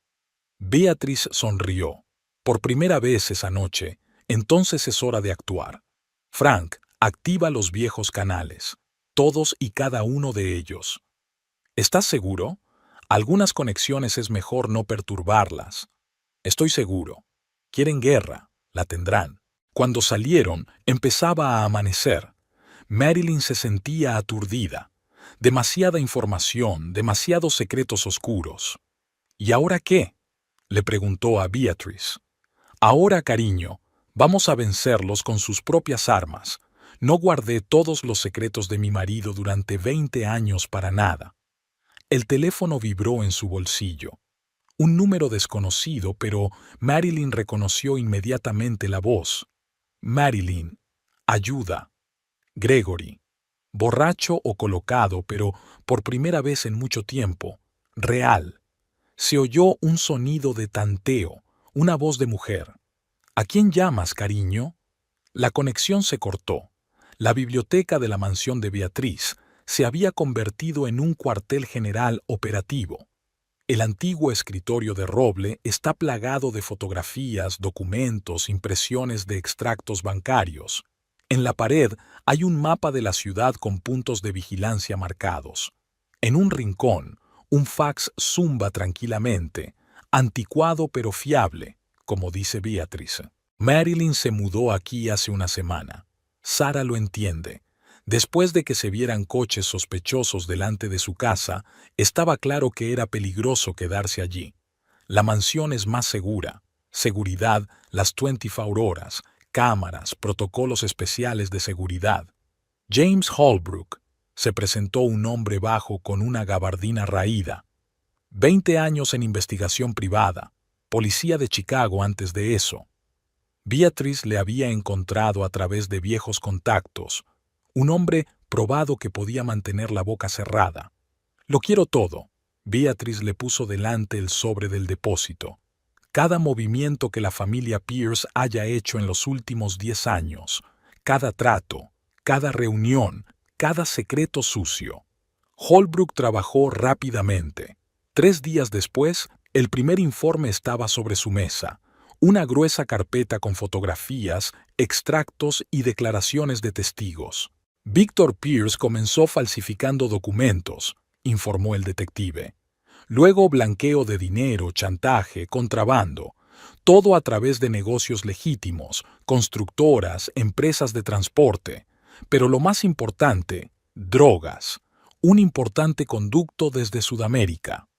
Beatrice sonrió. Por primera vez esa noche, entonces es hora de actuar. Frank, activa los viejos canales. Todos y cada uno de ellos. ¿Estás seguro? Algunas conexiones es mejor no perturbarlas. Estoy seguro. Quieren guerra. La tendrán. Cuando salieron, empezaba a amanecer. Marilyn se sentía aturdida. Demasiada información, demasiados secretos oscuros. ¿Y ahora qué? Le preguntó a Beatrice. Ahora, cariño, vamos a vencerlos con sus propias armas. No guardé todos los secretos de mi marido durante 20 años para nada. El teléfono vibró en su bolsillo. Un número desconocido, pero Marilyn reconoció inmediatamente la voz. Marilyn, ayuda. Gregory. Borracho o colocado, pero por primera vez en mucho tiempo. Real. Se oyó un sonido de tanteo, una voz de mujer. ¿A quién llamas, cariño? La conexión se cortó. La biblioteca de la mansión de Beatriz se había convertido en un cuartel general operativo. El antiguo escritorio de roble está plagado de fotografías, documentos, impresiones de extractos bancarios. En la pared hay un mapa de la ciudad con puntos de vigilancia marcados. En un rincón, un fax zumba tranquilamente, anticuado pero fiable, como dice Beatriz. Marilyn se mudó aquí hace una semana. Sara lo entiende. Después de que se vieran coches sospechosos delante de su casa, estaba claro que era peligroso quedarse allí. La mansión es más segura. Seguridad las 24 horas, cámaras, protocolos especiales de seguridad. James Holbrook. Se presentó un hombre bajo con una gabardina raída. 20 años en investigación privada. Policía de Chicago antes de eso. Beatriz le había encontrado a través de viejos contactos. Un hombre probado que podía mantener la boca cerrada. Lo quiero todo. Beatriz le puso delante el sobre del depósito. Cada movimiento que la familia Pierce haya hecho en los últimos 10 años, cada trato, cada reunión, cada secreto sucio. Holbrook trabajó rápidamente. 3 días después, el primer informe estaba sobre su mesa. Una gruesa carpeta con fotografías, extractos y declaraciones de testigos. Victor Pierce comenzó falsificando documentos, informó el detective. Luego blanqueo de dinero, chantaje, contrabando. Todo a través de negocios legítimos, constructoras, empresas de transporte. Pero lo más importante, drogas. Un importante conducto desde Sudamérica.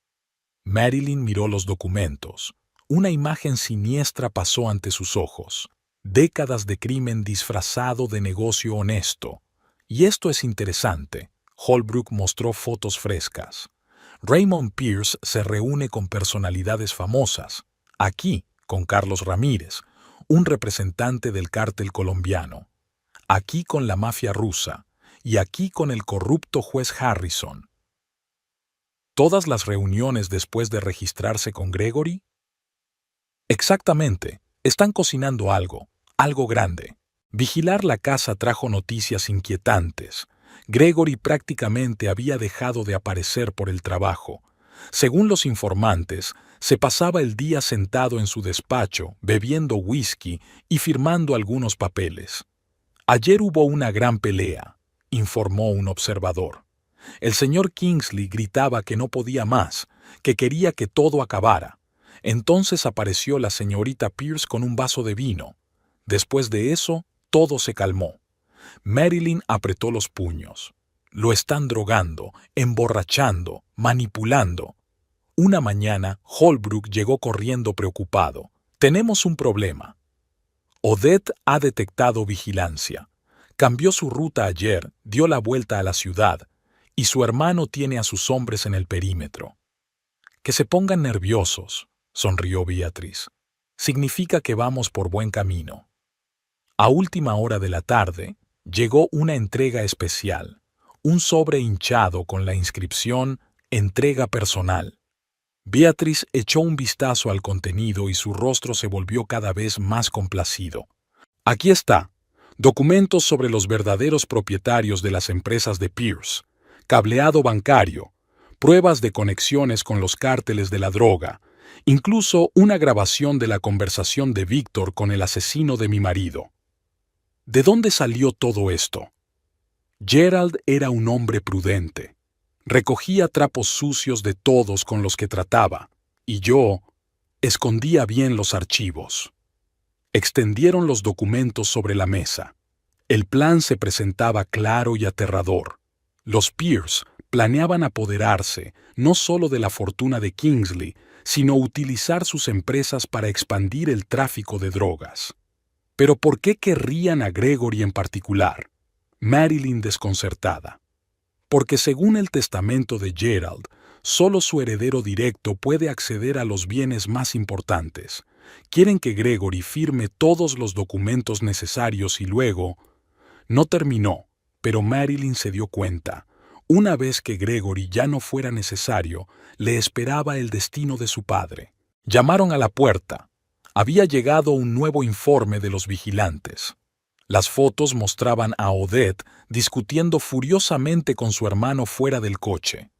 Marilyn miró los documentos. Una imagen siniestra pasó ante sus ojos. Décadas de crimen disfrazado de negocio honesto. Y esto es interesante. Holbrook mostró fotos frescas. Raymond Pierce se reúne con personalidades famosas. Aquí, con Carlos Ramírez, un representante del cártel colombiano. Aquí con la mafia rusa. Y aquí con el corrupto juez Harrison. ¿Todas las reuniones después de registrarse con Gregory? Exactamente. Están cocinando algo grande. Vigilar la casa trajo noticias inquietantes. Gregory prácticamente había dejado de aparecer por el trabajo. Según los informantes, se pasaba el día sentado en su despacho, bebiendo whisky y firmando algunos papeles. Ayer hubo una gran pelea, informó un observador. El señor Kingsley gritaba que no podía más, que quería que todo acabara. Entonces apareció la señorita Pierce con un vaso de vino. Después de eso, todo se calmó. Marilyn apretó los puños. Lo están drogando, emborrachando, manipulando. Una mañana, Holbrook llegó corriendo preocupado. Tenemos un problema. Odette ha detectado vigilancia. Cambió su ruta ayer, dio la vuelta a la ciudad, y su hermano tiene a sus hombres en el perímetro. Que se pongan nerviosos, sonrió Beatriz. Significa que vamos por buen camino. A última hora de la tarde, llegó una entrega especial, un sobre hinchado con la inscripción «Entrega personal». Beatriz echó un vistazo al contenido y su rostro se volvió cada vez más complacido. Aquí está, documentos sobre los verdaderos propietarios de las empresas de Pierce, cableado bancario, pruebas de conexiones con los cárteles de la droga, incluso una grabación de la conversación de Víctor con el asesino de mi marido. ¿De dónde salió todo esto? Gerald era un hombre prudente. Recogía trapos sucios de todos con los que trataba, y yo escondía bien los archivos. Extendieron los documentos sobre la mesa. El plan se presentaba claro y aterrador. Los Pierce planeaban apoderarse no solo de la fortuna de Kingsley, sino utilizar sus empresas para expandir el tráfico de drogas. ¿Pero por qué querrían a Gregory en particular? Marilyn desconcertada. Porque según el testamento de Gerald, solo su heredero directo puede acceder a los bienes más importantes. Quieren que Gregory firme todos los documentos necesarios y luego... No terminó, pero Marilyn se dio cuenta. Una vez que Gregory ya no fuera necesario, le esperaba el destino de su padre. Llamaron a la puerta. Había llegado un nuevo informe de los vigilantes. Las fotos mostraban a Odette discutiendo furiosamente con su hermano fuera del coche.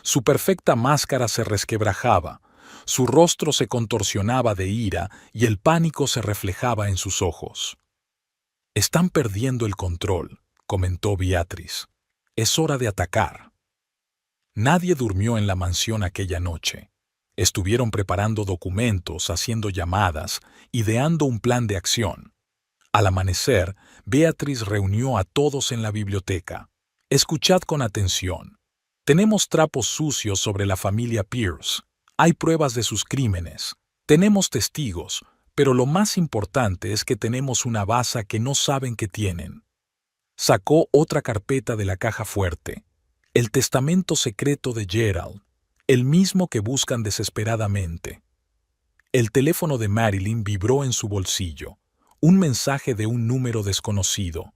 Su perfecta máscara se resquebrajaba, su rostro se contorsionaba de ira y el pánico se reflejaba en sus ojos. «Están perdiendo el control», comentó Beatrice. «Es hora de atacar». Nadie durmió en la mansión aquella noche. Estuvieron preparando documentos, haciendo llamadas, ideando un plan de acción. Al amanecer, Beatrice reunió a todos en la biblioteca. «Escuchad con atención. Tenemos trapos sucios sobre la familia Pierce. Hay pruebas de sus crímenes. Tenemos testigos, pero lo más importante es que tenemos una baza que no saben que tienen». Sacó otra carpeta de la caja fuerte. El testamento secreto de Gerald, el mismo que buscan desesperadamente. El teléfono de Marilyn vibró en su bolsillo. Un mensaje de un número desconocido.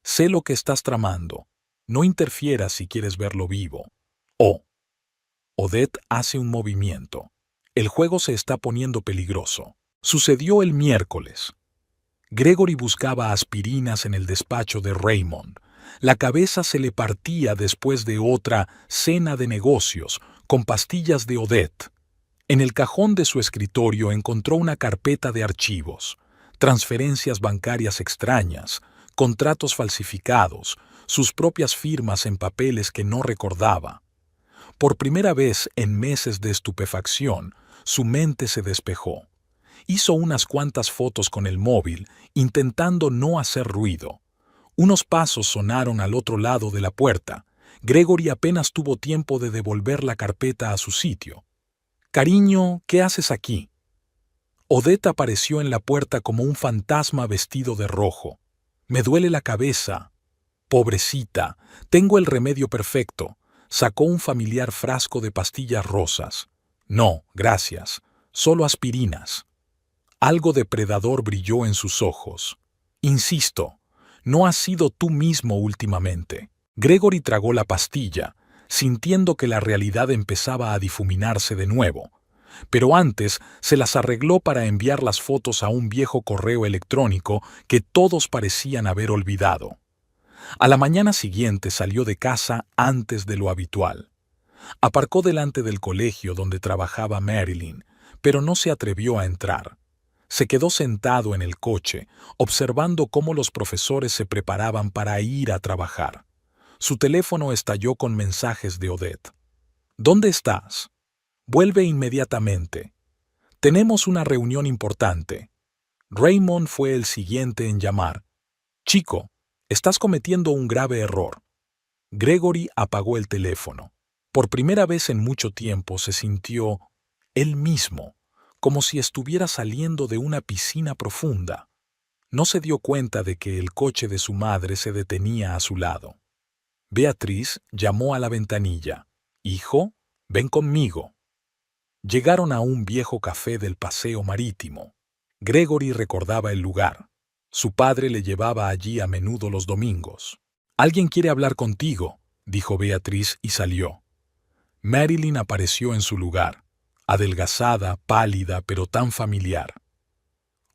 «Sé lo que estás tramando. No interfieras si quieres verlo vivo». Oh. Odette hace un movimiento. El juego se está poniendo peligroso. Sucedió el miércoles. Gregory buscaba aspirinas en el despacho de Raymond. La cabeza se le partía después de otra cena de negocios con pastillas de Odette. En el cajón de su escritorio encontró una carpeta de archivos, transferencias bancarias extrañas, contratos falsificados, sus propias firmas en papeles que no recordaba. Por primera vez en meses de estupefacción, su mente se despejó. Hizo unas cuantas fotos con el móvil, intentando no hacer ruido. Unos pasos sonaron al otro lado de la puerta. Gregory apenas tuvo tiempo de devolver la carpeta a su sitio. «Cariño, ¿qué haces aquí?» Odette apareció en la puerta como un fantasma vestido de rojo. «Me duele la cabeza». «Pobrecita, tengo el remedio perfecto». Sacó un familiar frasco de pastillas rosas. «No, gracias, solo aspirinas». Algo depredador brilló en sus ojos. «Insisto, no has sido tú mismo últimamente». Gregory tragó la pastilla, sintiendo que la realidad empezaba a difuminarse de nuevo. Pero antes se las arregló para enviar las fotos a un viejo correo electrónico que todos parecían haber olvidado. A la mañana siguiente salió de casa antes de lo habitual. Aparcó delante del colegio donde trabajaba Marilyn, pero no se atrevió a entrar. Se quedó sentado en el coche, observando cómo los profesores se preparaban para ir a trabajar. Su teléfono estalló con mensajes de Odette. «¿Dónde estás? Vuelve inmediatamente. Tenemos una reunión importante». Raymond fue el siguiente en llamar. «Chico, estás cometiendo un grave error». Gregory apagó el teléfono. Por primera vez en mucho tiempo se sintió él mismo, como si estuviera saliendo de una piscina profunda. No se dio cuenta de que el coche de su madre se detenía a su lado. Beatrice llamó a la ventanilla. «Hijo, ven conmigo». Llegaron a un viejo café del paseo marítimo. Gregory recordaba el lugar. Su padre le llevaba allí a menudo los domingos. «Alguien quiere hablar contigo», dijo Beatrice y salió. Marilyn apareció en su lugar, adelgazada, pálida, pero tan familiar.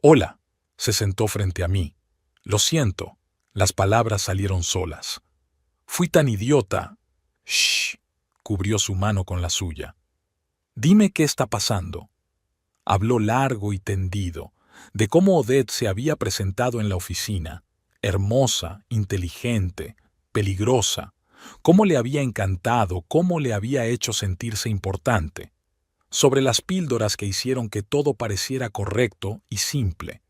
«Hola», se sentó frente a mí. «Lo siento», las palabras salieron solas. «Fui tan idiota». «Shh», cubrió su mano con la suya. «Dime qué está pasando». Habló largo y tendido, de cómo Odette se había presentado en la oficina, hermosa, inteligente, peligrosa, cómo le había encantado, cómo le había hecho sentirse importante, sobre las píldoras que hicieron que todo pareciera correcto y simple,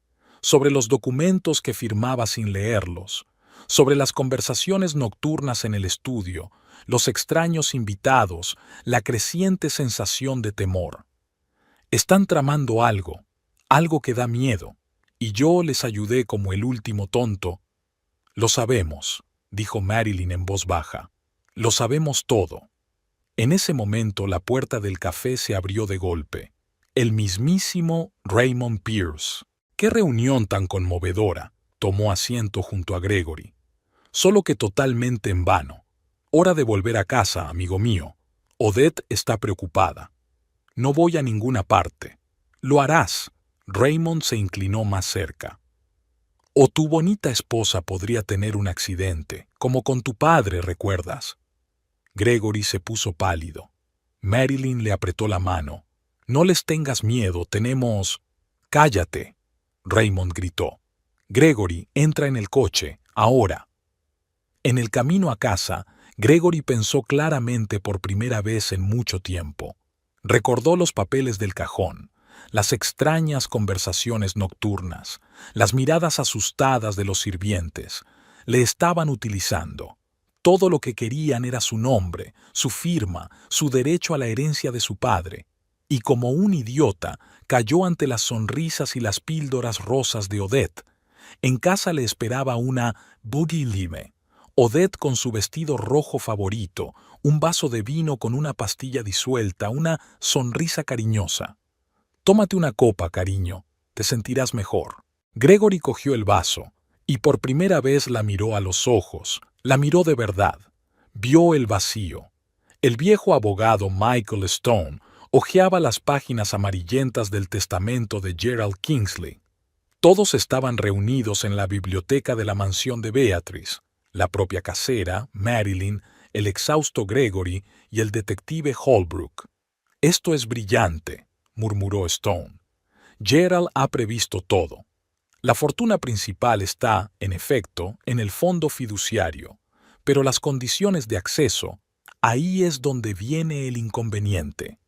sobre los documentos que firmaba sin leerlos, sobre las conversaciones nocturnas en el estudio, los extraños invitados, la creciente sensación de temor. Están tramando algo, algo que da miedo, y yo les ayudé como el último tonto. «Lo sabemos», dijo Marilyn en voz baja. «Lo sabemos todo». En ese momento la puerta del café se abrió de golpe. El mismísimo Raymond Pierce. ¡Qué reunión tan conmovedora! Tomó asiento junto a Gregory. Solo que totalmente en vano. Hora de volver a casa, amigo mío. Odette está preocupada. «No voy a ninguna parte». «Lo harás». Raymond se inclinó más cerca. O tu bonita esposa podría tener un accidente, como con tu padre, ¿recuerdas? Gregory se puso pálido. Marilyn le apretó la mano. No les tengas miedo, tenemos... ¡Cállate!, Raymond gritó. Gregory, entra en el coche, ahora. En el camino a casa, Gregory pensó claramente por primera vez en mucho tiempo. Recordó los papeles del cajón, las extrañas conversaciones nocturnas, las miradas asustadas de los sirvientes. Le estaban utilizando. Todo lo que querían era su nombre, su firma, su derecho a la herencia de su padre. Y como un idiota, cayó ante las sonrisas y las píldoras rosas de Odette. En casa le esperaba una boogie lime. Odette con su vestido rojo favorito, un vaso de vino con una pastilla disuelta, una sonrisa cariñosa. Tómate una copa, cariño, te sentirás mejor. Gregory cogió el vaso, y por primera vez la miró a los ojos, la miró de verdad. Vio el vacío. El viejo abogado Michael Stone hojeaba las páginas amarillentas del testamento de Gerald Kingsley. Todos estaban reunidos en la biblioteca de la mansión de Beatrice, la propia casera, Marilyn, el exhausto Gregory y el detective Holbrook. «Esto es brillante», murmuró Stone. «Gerald ha previsto todo. La fortuna principal está, en efecto, en el fondo fiduciario, pero las condiciones de acceso, ahí es donde viene el inconveniente».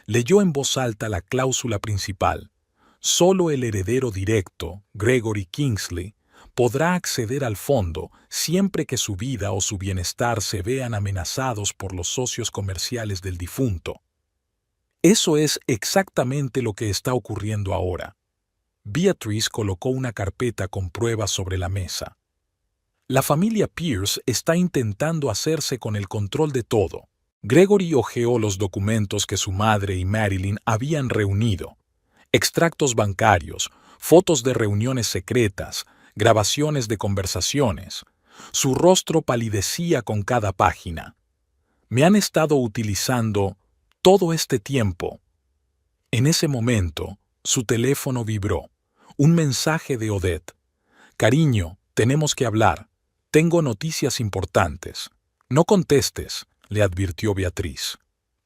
Leyó en voz alta la cláusula principal. Solo el heredero directo, Gregory Kingsley, podrá acceder al fondo siempre que su vida o su bienestar se vean amenazados por los socios comerciales del difunto. Eso es exactamente lo que está ocurriendo ahora. Beatrice colocó una carpeta con pruebas sobre la mesa. La familia Pierce está intentando hacerse con el control de todo. Gregory hojeó los documentos que su madre y Marilyn habían reunido. Extractos bancarios, fotos de reuniones secretas, grabaciones de conversaciones. Su rostro palidecía con cada página. «Me han estado utilizando todo este tiempo». En ese momento, su teléfono vibró. Un mensaje de Odette. «Cariño, tenemos que hablar. Tengo noticias importantes». «No contestes», le advirtió Beatriz.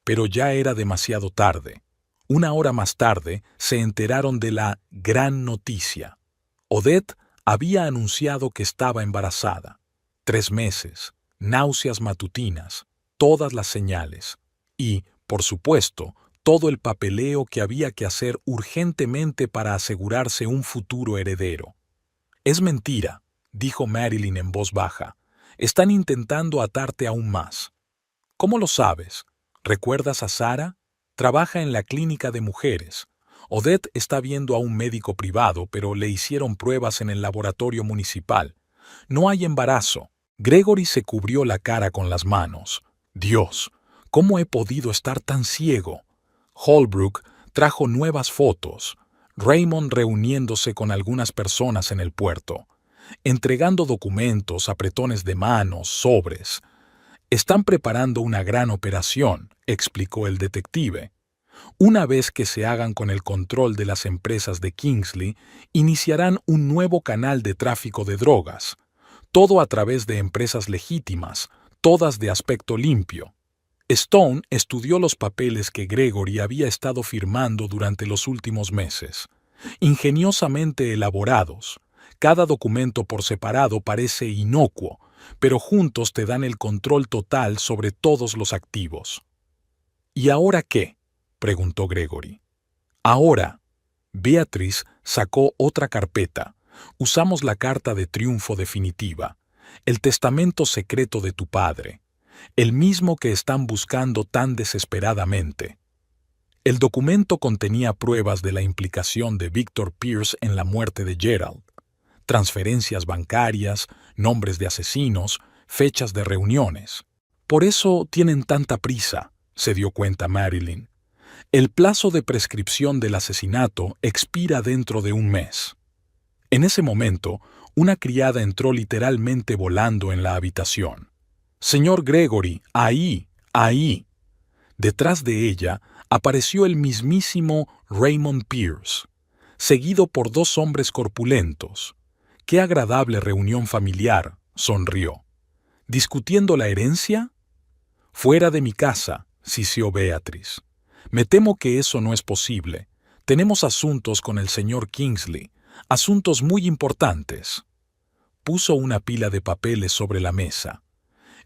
Pero ya era demasiado tarde. Una hora más tarde se enteraron de la gran noticia. Odette había anunciado que estaba embarazada. 3 meses, náuseas matutinas, todas las señales. Y, por supuesto, todo el papeleo que había que hacer urgentemente para asegurarse un futuro heredero. «Es mentira», dijo Marilyn en voz baja. «Están intentando atarte aún más». «¿Cómo lo sabes? ¿Recuerdas a Sara? Trabaja en la clínica de mujeres. Odette está viendo a un médico privado, pero le hicieron pruebas en el laboratorio municipal. No hay embarazo». Gregory se cubrió la cara con las manos. «Dios, ¿cómo he podido estar tan ciego?». Holbrook trajo nuevas fotos. Raymond reuniéndose con algunas personas en el puerto, entregando documentos, apretones de manos, sobres. «Están preparando una gran operación», explicó el detective. «Una vez que se hagan con el control de las empresas de Kingsley, iniciarán un nuevo canal de tráfico de drogas. Todo a través de empresas legítimas, todas de aspecto limpio». Stone estudió los papeles que Gregory había estado firmando durante los últimos meses. Ingeniosamente elaborados. Cada documento por separado parece inocuo, pero juntos te dan el control total sobre todos los activos. «¿Y ahora qué?», preguntó Gregory. «Ahora». Beatrice sacó otra carpeta. «Usamos la carta de triunfo definitiva, el testamento secreto de tu padre, el mismo que están buscando tan desesperadamente». El documento contenía pruebas de la implicación de Victor Pierce en la muerte de Gerald. Transferencias bancarias, nombres de asesinos, fechas de reuniones. «Por eso tienen tanta prisa», se dio cuenta Marilyn. «El plazo de prescripción del asesinato expira dentro de un mes». En ese momento, una criada entró literalmente volando en la habitación. «Señor Gregory, ahí, ahí». Detrás de ella apareció el mismísimo Raymond Pierce, seguido por 2 hombres corpulentos. Qué agradable reunión familiar, sonrió. ¿Discutiendo la herencia? Fuera de mi casa, siseó Beatrice. Me temo que eso no es posible. Tenemos asuntos con el señor Kingsley, asuntos muy importantes. Puso una pila de papeles sobre la mesa.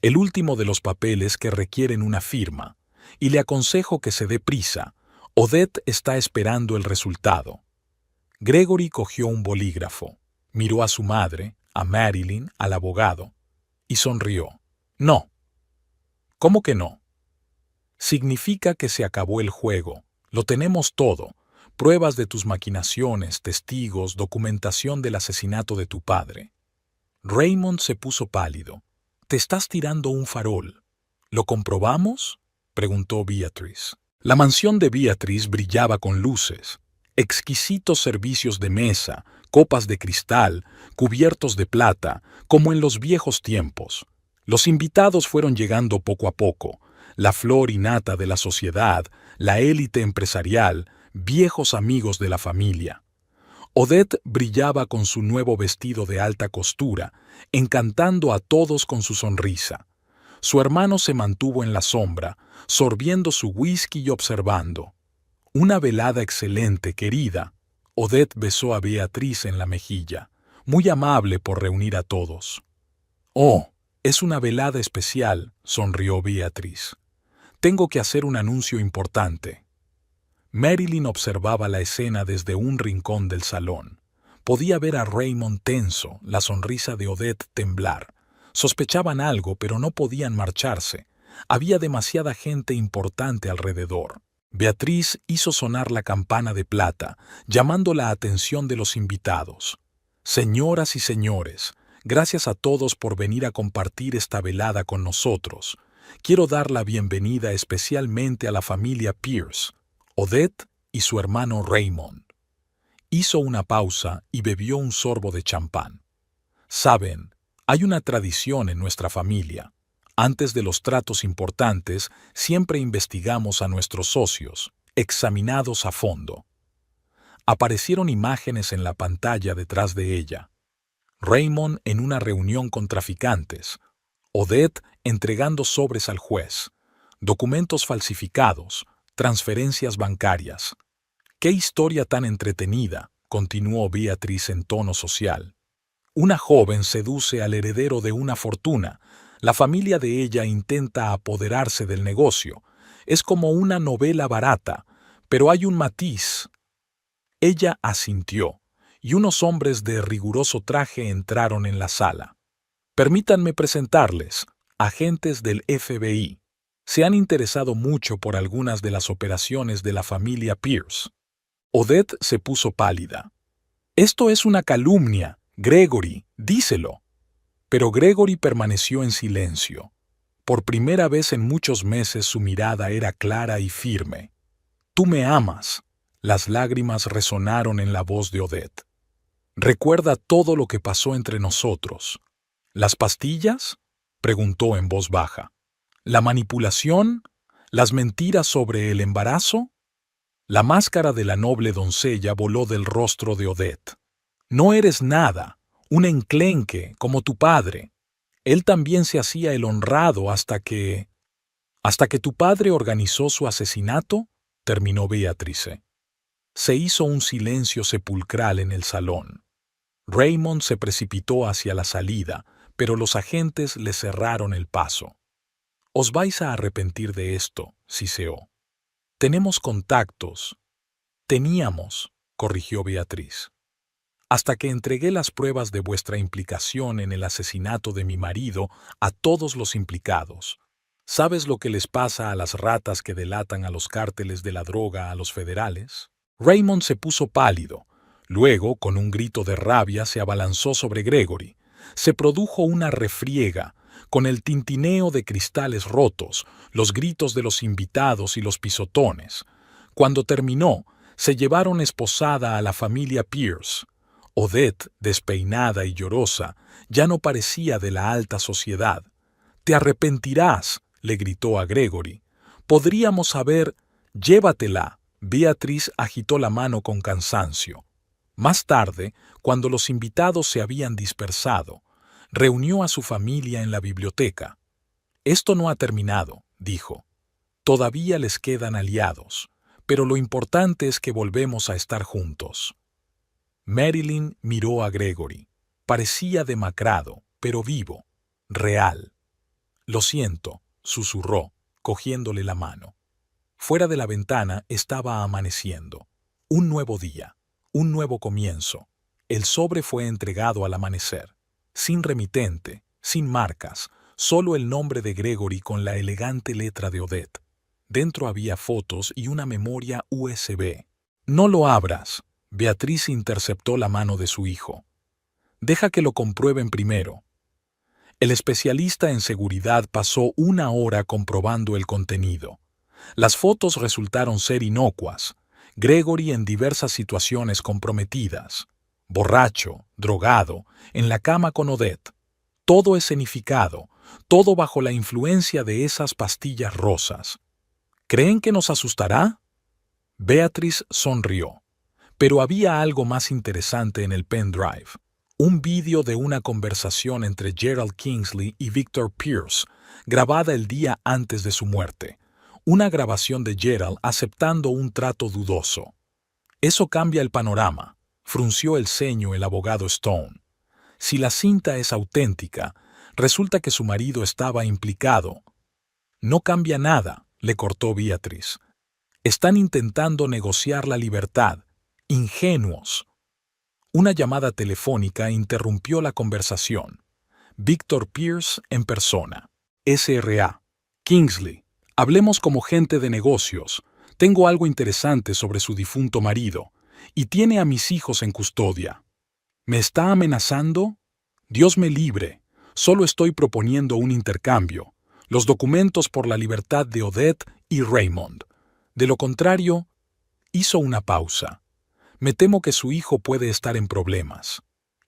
El último de los papeles que requieren una firma, y le aconsejo que se dé prisa. Odette está esperando el resultado. Gregory cogió un bolígrafo, miró a su madre, a Marilyn, al abogado, y sonrió. No. ¿Cómo que no? Significa que se acabó el juego. Lo tenemos todo. Pruebas de tus maquinaciones, testigos, documentación del asesinato de tu padre. Raymond se puso pálido. Te estás tirando un farol. ¿Lo comprobamos? Preguntó Beatrice. La mansión de Beatrice brillaba con luces. Exquisitos servicios de mesa, copas de cristal, cubiertos de plata, como en los viejos tiempos. Los invitados fueron llegando poco a poco. La flor y nata de la sociedad, la élite empresarial, viejos amigos de la familia. Odette brillaba con su nuevo vestido de alta costura, encantando a todos con su sonrisa. Su hermano se mantuvo en la sombra, sorbiendo su whisky y observando. Una velada excelente, querida. Odette besó a Beatrice en la mejilla, muy amable por reunir a todos. Oh, es una velada especial, sonrió Beatrice. Tengo que hacer un anuncio importante. Marilyn observaba la escena desde un rincón del salón. Podía ver a Raymond tenso, la sonrisa de Odette temblar. Sospechaban algo, pero no podían marcharse. Había demasiada gente importante alrededor. Beatrice hizo sonar la campana de plata, llamando la atención de los invitados. Señoras y señores, gracias a todos por venir a compartir esta velada con nosotros. Quiero dar la bienvenida especialmente a la familia Pierce, Odette y su hermano Raymond. Hizo una pausa y bebió un sorbo de champán. Saben, hay una tradición en nuestra familia. Antes de los tratos importantes, siempre investigamos a nuestros socios, examinados a fondo. Aparecieron imágenes en la pantalla detrás de ella. Raymond en una reunión con traficantes, Odette entregando sobres al juez, documentos falsificados, transferencias bancarias. ¡Qué historia tan entretenida!, continuó Beatrice en tono social. Una joven seduce al heredero de una fortuna. La familia de ella intenta apoderarse del negocio. Es como una novela barata, pero hay un matiz. Ella asintió, y unos hombres de riguroso traje entraron en la sala. Permítanme presentarles, agentes del FBI. Se han interesado mucho por algunas de las operaciones de la familia Pierce. Odette se puso pálida. Esto es una calumnia, Gregory, díselo. Pero Gregory permaneció en silencio. Por primera vez en muchos meses su mirada era clara y firme. Tú me amas. Las lágrimas resonaron en la voz de Odette. Recuerda todo lo que pasó entre nosotros. ¿Las pastillas?, preguntó en voz baja. ¿La manipulación? ¿Las mentiras sobre el embarazo? La máscara de la noble doncella voló del rostro de Odette. No eres nada, un enclenque como tu padre. Él también se hacía el honrado hasta que tu padre organizó su asesinato, terminó Beatrice. Se hizo un silencio sepulcral en el salón. Raymond se precipitó hacia la salida, pero los agentes le cerraron el paso. Os vais a arrepentir de esto, siseó. Tenemos contactos. Teníamos, corrigió Beatrice. Hasta que entregué las pruebas de vuestra implicación en el asesinato de mi marido a todos los implicados. ¿Sabes lo que les pasa a las ratas que delatan a los cárteles de la droga a los federales? Raymond se puso pálido. Luego, con un grito de rabia, se abalanzó sobre Gregory. Se produjo una refriega, con el tintineo de cristales rotos, los gritos de los invitados y los pisotones. Cuando terminó, se llevaron esposada a la familia Pierce. Odette, despeinada y llorosa, ya no parecía de la alta sociedad. «Te arrepentirás», le gritó a Gregory. «Podríamos haber...» «Llévatela». Beatrice agitó la mano con cansancio. Más tarde, cuando los invitados se habían dispersado, reunió a su familia en la biblioteca. «Esto no ha terminado», dijo. «Todavía les quedan aliados, pero lo importante es que volvemos a estar juntos». Marilyn miró a Gregory. Parecía demacrado, pero vivo, real. «Lo siento», susurró, cogiéndole la mano. Fuera de la ventana estaba amaneciendo. Un nuevo día, un nuevo comienzo. El sobre fue entregado al amanecer, sin remitente, sin marcas, solo el nombre de Gregory con la elegante letra de Odette. Dentro había fotos y una memoria USB. «No lo abras», Beatriz interceptó la mano de su hijo. «Deja que lo comprueben primero». El especialista en seguridad pasó 1 hora comprobando el contenido. Las fotos resultaron ser inocuas. Gregory en diversas situaciones comprometidas. Borracho, drogado, en la cama con Odette. Todo escenificado, todo bajo la influencia de esas pastillas rosas. ¿Creen que nos asustará? Beatriz sonrió. Pero había algo más interesante en el pendrive. Un vídeo de una conversación entre Gerald Kingsley y Victor Pierce, grabada el día antes de su muerte. Una grabación de Gerald aceptando un trato dudoso. «Eso cambia el panorama», frunció el ceño el abogado Stone. «Si la cinta es auténtica, resulta que su marido estaba implicado». «No cambia nada», le cortó Beatriz. «Están intentando negociar la libertad. Ingenuos». Una llamada telefónica interrumpió la conversación. Victor Pierce en persona. SRA. «Kingsley, hablemos como gente de negocios. Tengo algo interesante sobre su difunto marido, y tiene a mis hijos en custodia». «¿Me está amenazando?» «Dios me libre. Solo estoy proponiendo un intercambio. Los documentos por la libertad de Odette y Raymond. De lo contrario...» Hizo una pausa. «Me temo que su hijo puede estar en problemas».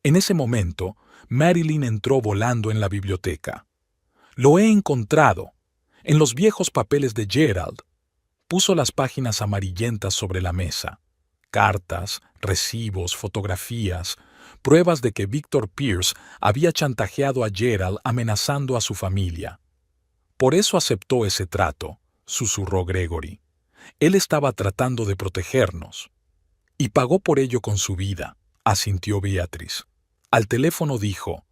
En ese momento, Marilyn entró volando en la biblioteca. «Lo he encontrado. En los viejos papeles de Gerald». Puso las páginas amarillentas sobre la mesa. Cartas, recibos, fotografías, pruebas de que Victor Pierce había chantajeado a Gerald amenazando a su familia. «Por eso aceptó ese trato», susurró Gregory. «Él estaba tratando de protegernos». «Y pagó por ello con su vida», asintió Beatriz. Al teléfono dijo: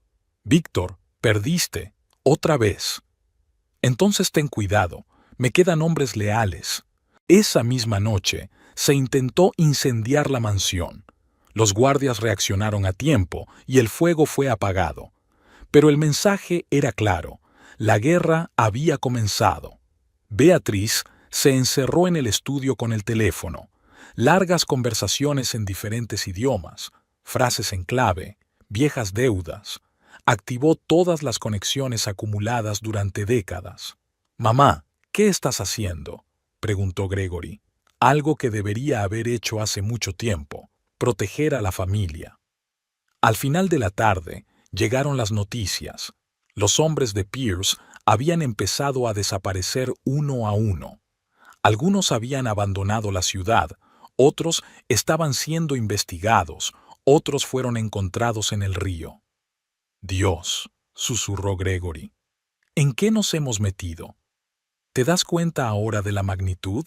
«Víctor, perdiste, otra vez». «Entonces ten cuidado, me quedan hombres leales». Esa misma noche se intentó incendiar la mansión. Los guardias reaccionaron a tiempo y el fuego fue apagado. Pero el mensaje era claro: la guerra había comenzado. Beatriz se encerró en el estudio con el teléfono. Largas conversaciones en diferentes idiomas, frases en clave, viejas deudas. Activó todas las conexiones acumuladas durante décadas. «Mamá, ¿qué estás haciendo?», preguntó Gregory. Algo que debería haber hecho hace mucho tiempo: proteger a la familia. Al final de la tarde llegaron las noticias. Los hombres de Pierce habían empezado a desaparecer uno a uno. Algunos habían abandonado la ciudad, otros estaban siendo investigados, otros fueron encontrados en el río. «Dios», susurró Gregory, «¿en qué nos hemos metido? ¿Te das cuenta ahora de la magnitud?».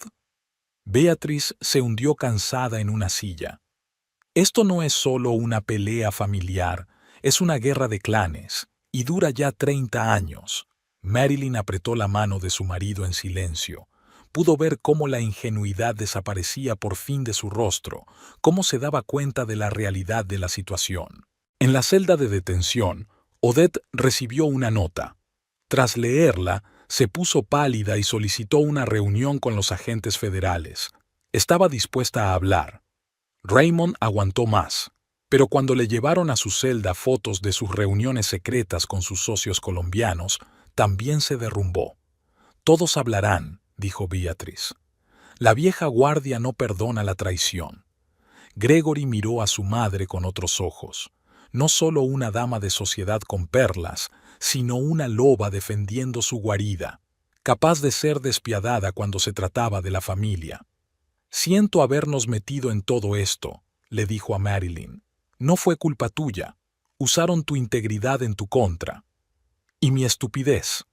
Beatriz se hundió cansada en una silla. «Esto no es solo una pelea familiar, es una guerra de clanes, y dura ya 30 años». Marilyn apretó la mano de su marido en silencio. Pudo ver cómo la ingenuidad desaparecía por fin de su rostro, cómo se daba cuenta de la realidad de la situación. En la celda de detención, Odette recibió una nota. Tras leerla, se puso pálida y solicitó una reunión con los agentes federales. Estaba dispuesta a hablar. Raymond aguantó más, pero cuando le llevaron a su celda fotos de sus reuniones secretas con sus socios colombianos, también se derrumbó. «Todos hablarán», dijo Beatriz. «La vieja guardia no perdona la traición». Gregory miró a su madre con otros ojos. No solo una dama de sociedad con perlas, sino una loba defendiendo su guarida, capaz de ser despiadada cuando se trataba de la familia. «Siento habernos metido en todo esto», le dijo a Marilyn. No fue culpa tuya. Usaron tu integridad en tu contra. ¿Y mi estupidez?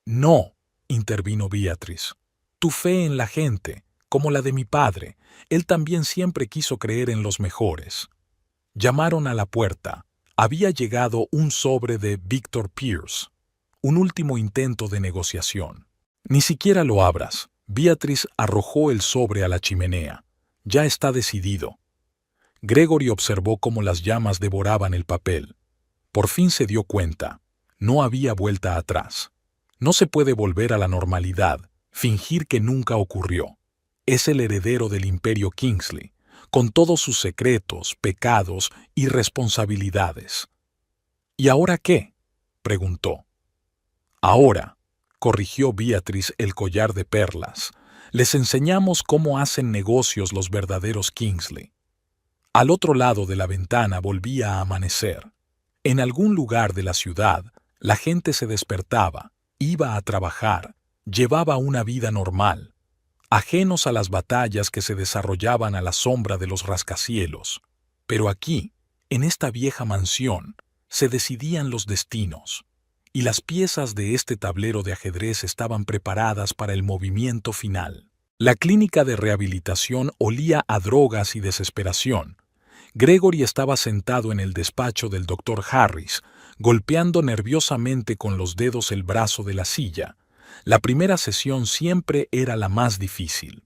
No, intervino Beatrice. Tu fe en la gente, como la de mi padre, él también siempre quiso creer en los mejores. Llamaron a la puerta. Había llegado un sobre de Victor Pierce. Un último intento de negociación. Ni siquiera lo abras. Beatrice arrojó el sobre a la chimenea. Ya está decidido. Gregory observó cómo las llamas devoraban el papel. Por fin se dio cuenta. No había vuelta atrás. No se puede volver a la normalidad, fingir que nunca ocurrió. Es el heredero del imperio Kingsley, con todos sus secretos, pecados y responsabilidades. ¿Y ahora qué?, preguntó. Ahora, corrigió Beatrice el collar de perlas, les enseñamos cómo hacen negocios los verdaderos Kingsley. Al otro lado de la ventana volvía a amanecer. En algún lugar de la ciudad, la gente se despertaba, iba a trabajar, llevaba una vida normal, ajenos a las batallas que se desarrollaban a la sombra de los rascacielos. Pero aquí, en esta vieja mansión, se decidían los destinos, y las piezas de este tablero de ajedrez estaban preparadas para el movimiento final. La clínica de rehabilitación olía a drogas y desesperación. Gregory estaba sentado en el despacho del Dr. Harris, golpeando nerviosamente con los dedos el brazo de la silla. La primera sesión siempre era la más difícil.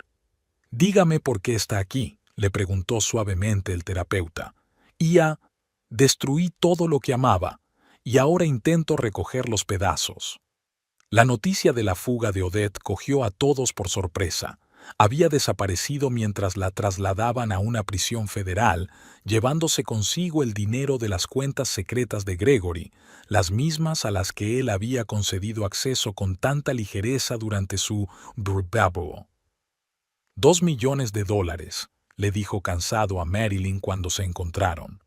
«Dígame por qué está aquí», le preguntó suavemente el terapeuta. Destruí todo lo que amaba, y ahora intento recoger los pedazos». La noticia de la fuga de Odette cogió a todos por sorpresa. Había desaparecido mientras la trasladaban a una prisión federal, llevándose consigo el dinero de las cuentas secretas de Gregory, las mismas a las que él había concedido acceso con tanta ligereza durante su bourbon. $2 millones, le dijo cansado a Marilyn cuando se encontraron.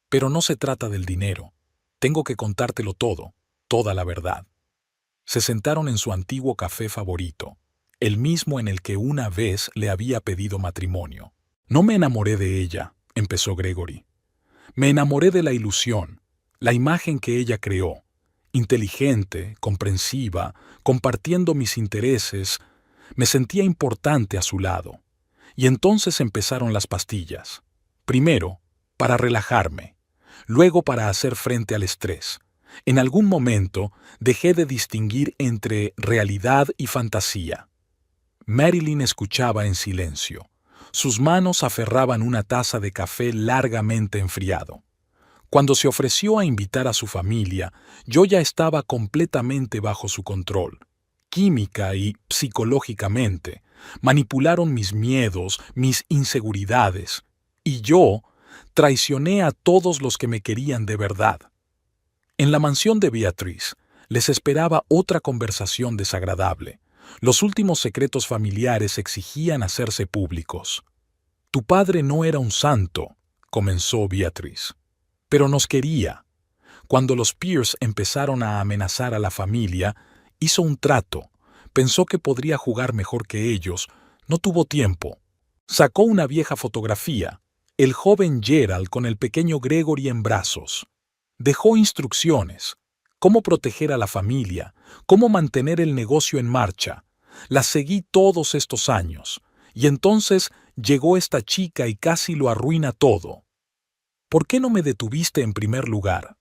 Pero no se trata del dinero. Tengo que contártelo todo, toda la verdad. Se sentaron en su antiguo café favorito, el mismo en el que una vez le había pedido matrimonio. «No me enamoré de ella», empezó Gregory. «Me enamoré de la ilusión, la imagen que ella creó, inteligente, comprensiva, compartiendo mis intereses. Me sentía importante a su lado. Y entonces empezaron las pastillas. Primero, para relajarme, luego para hacer frente al estrés. En algún momento dejé de distinguir entre realidad y fantasía». Marilyn escuchaba en silencio. Sus manos aferraban una taza de café largamente enfriado. Cuando se ofreció a invitar a su familia, yo ya estaba completamente bajo su control. Química y psicológicamente, manipularon mis miedos, mis inseguridades, y yo traicioné a todos los que me querían de verdad. En la mansión de Beatrice les esperaba otra conversación desagradable. Los últimos secretos familiares exigían hacerse públicos. «Tu padre no era un santo», comenzó Beatrice, «pero nos quería. Cuando los Pierce empezaron a amenazar a la familia, hizo un trato. Pensó que podría jugar mejor que ellos. No tuvo tiempo. Sacó una vieja fotografía, el joven Gerald con el pequeño Gregory en brazos. Dejó instrucciones. Cómo proteger a la familia, cómo mantener el negocio en marcha. Las seguí todos estos años, y entonces llegó esta chica y casi lo arruina todo. ¿Por qué no me detuviste en primer lugar?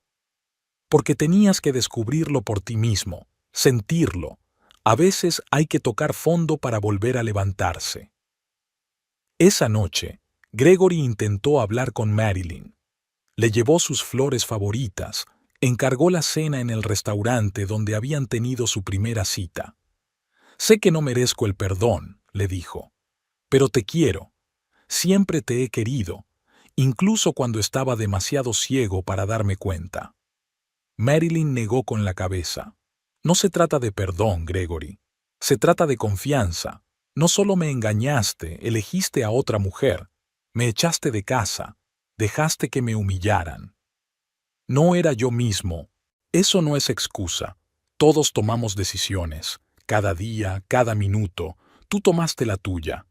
Porque tenías que descubrirlo por ti mismo, sentirlo. A veces hay que tocar fondo para volver a levantarse. Esa noche, Gregory intentó hablar con Marilyn. Le llevó sus flores favoritas, encargó la cena en el restaurante donde habían tenido su primera cita. «Sé que no merezco el perdón», le dijo, «pero te quiero. Siempre te he querido, incluso cuando estaba demasiado ciego para darme cuenta». Marilyn negó con la cabeza. «No se trata de perdón, Gregory. Se trata de confianza. No solo me engañaste, elegiste a otra mujer. Me echaste de casa. Dejaste que me humillaran. No era yo mismo. Eso no es excusa. Todos tomamos decisiones. Cada día, cada minuto. Tú tomaste la tuya».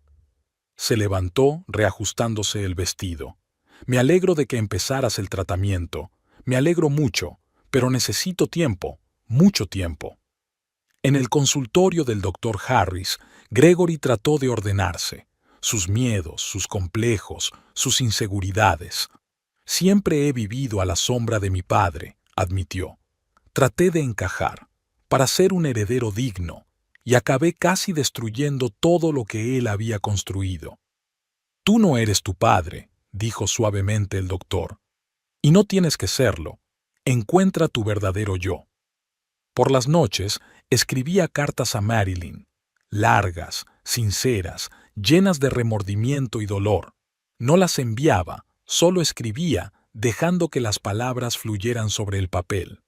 Se levantó, reajustándose el vestido. Me alegro de que empezaras el tratamiento. Me alegro mucho, pero necesito tiempo, mucho tiempo. En el consultorio del doctor Harris, Gregory trató de ordenarse. Sus miedos, sus complejos, sus inseguridades. Siempre he vivido a la sombra de mi padre, admitió. Traté de encajar, para ser un heredero digno, y acabé casi destruyendo todo lo que él había construido. Tú no eres tu padre, dijo suavemente el doctor. Y no tienes que serlo. Encuentra tu verdadero yo. Por las noches, escribía cartas a Marilyn, largas, sinceras, llenas de remordimiento y dolor. No las enviaba, solo escribía, dejando que las palabras fluyeran sobre el papel.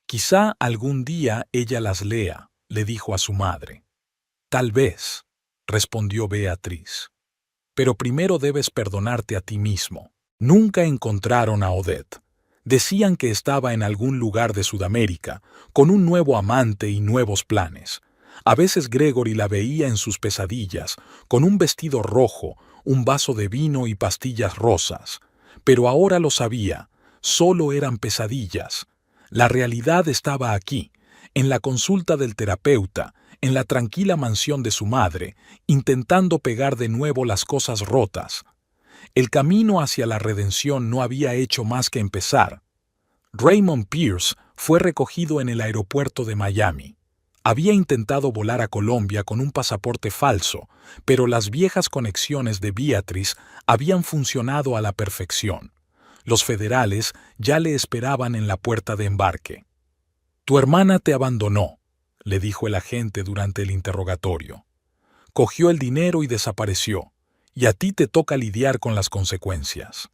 Quizá algún día ella las lea, le dijo a su madre. Tal vez, respondió Beatriz. Pero primero debes perdonarte a ti mismo. Nunca encontraron a Odette. Decían que estaba en algún lugar de Sudamérica, con un nuevo amante y nuevos planes. A veces Gregory la veía en sus pesadillas, con un vestido rojo, un vaso de vino y pastillas rosas. Pero ahora lo sabía, solo eran pesadillas. La realidad estaba aquí, en la consulta del terapeuta, en la tranquila mansión de su madre, intentando pegar de nuevo las cosas rotas. El camino hacia la redención no había hecho más que empezar. Raymond Pierce fue recogido en el aeropuerto de Miami. Había intentado volar a Colombia con un pasaporte falso, pero las viejas conexiones de Beatriz habían funcionado a la perfección. Los federales ya le esperaban en la puerta de embarque. «Tu hermana te abandonó», le dijo el agente durante el interrogatorio. «Cogió el dinero y desapareció, y a ti te toca lidiar con las consecuencias».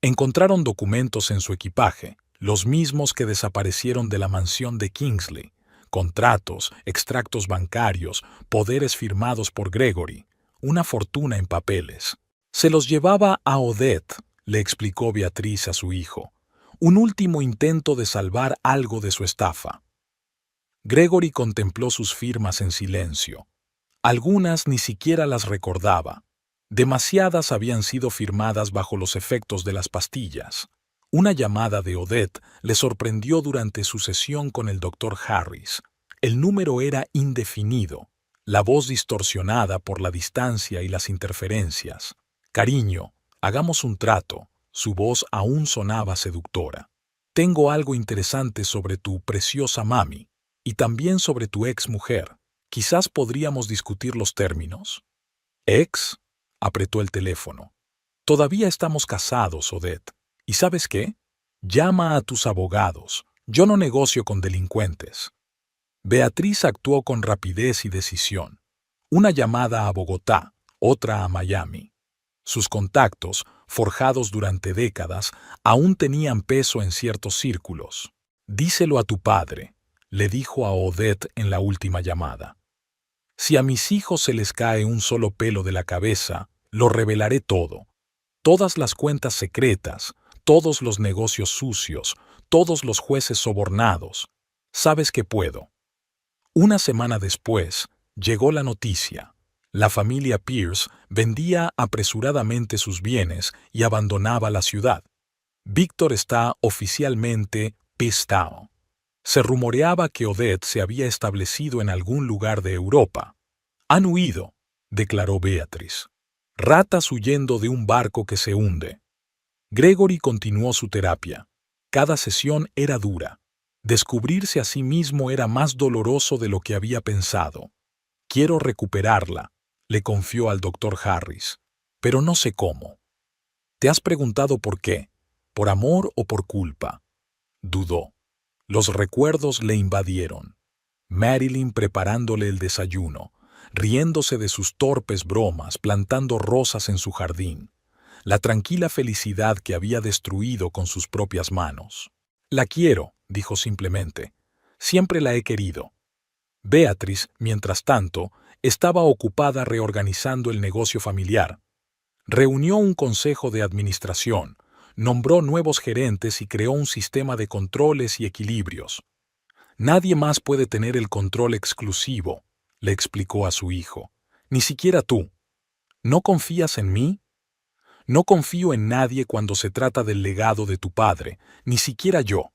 Encontraron documentos en su equipaje, los mismos que desaparecieron de la mansión de Kingsley, contratos, extractos bancarios, poderes firmados por Gregory, una fortuna en papeles. Se los llevaba a Odette, le explicó Beatriz a su hijo, un último intento de salvar algo de su estafa. Gregory contempló sus firmas en silencio. Algunas ni siquiera las recordaba. Demasiadas habían sido firmadas bajo los efectos de las pastillas. Una llamada de Odette le sorprendió durante su sesión con el doctor Harris. El número era indefinido, la voz distorsionada por la distancia y las interferencias. «Cariño, hagamos un trato», su voz aún sonaba seductora. «Tengo algo interesante sobre tu preciosa mami, y también sobre tu ex mujer. Quizás podríamos discutir los términos». «¿Ex?», apretó el teléfono. «Todavía estamos casados, Odette. ¿Y sabes qué? Llama a tus abogados. Yo no negocio con delincuentes». Beatriz actuó con rapidez y decisión. Una llamada a Bogotá, otra a Miami. Sus contactos, forjados durante décadas, aún tenían peso en ciertos círculos. «Díselo a tu padre», le dijo a Odette en la última llamada. «Si a mis hijos se les cae un solo pelo de la cabeza, lo revelaré todo. Todas las cuentas secretas, todos los negocios sucios, todos los jueces sobornados. Sabes que puedo». Una semana después, llegó la noticia. La familia Pierce vendía apresuradamente sus bienes y abandonaba la ciudad. Víctor está oficialmente pissed out. Se rumoreaba que Odette se había establecido en algún lugar de Europa. «Han huido», declaró Beatriz. «Ratas huyendo de un barco que se hunde». Gregory continuó su terapia. Cada sesión era dura. Descubrirse a sí mismo era más doloroso de lo que había pensado. «Quiero recuperarla», le confió al doctor Harris, «pero no sé cómo». «¿Te has preguntado por qué? ¿Por amor o por culpa?» Dudó. Los recuerdos le invadieron. Marilyn preparándole el desayuno, riéndose de sus torpes bromas, plantando rosas en su jardín. La tranquila felicidad que había destruido con sus propias manos. «La quiero», dijo simplemente. «Siempre la he querido». Beatriz, mientras tanto, estaba ocupada reorganizando el negocio familiar. Reunió un consejo de administración, nombró nuevos gerentes y creó un sistema de controles y equilibrios. «Nadie más puede tener el control exclusivo», le explicó a su hijo. «Ni siquiera tú. ¿No confías en mí?» No confío en nadie cuando se trata del legado de tu padre, ni siquiera yo.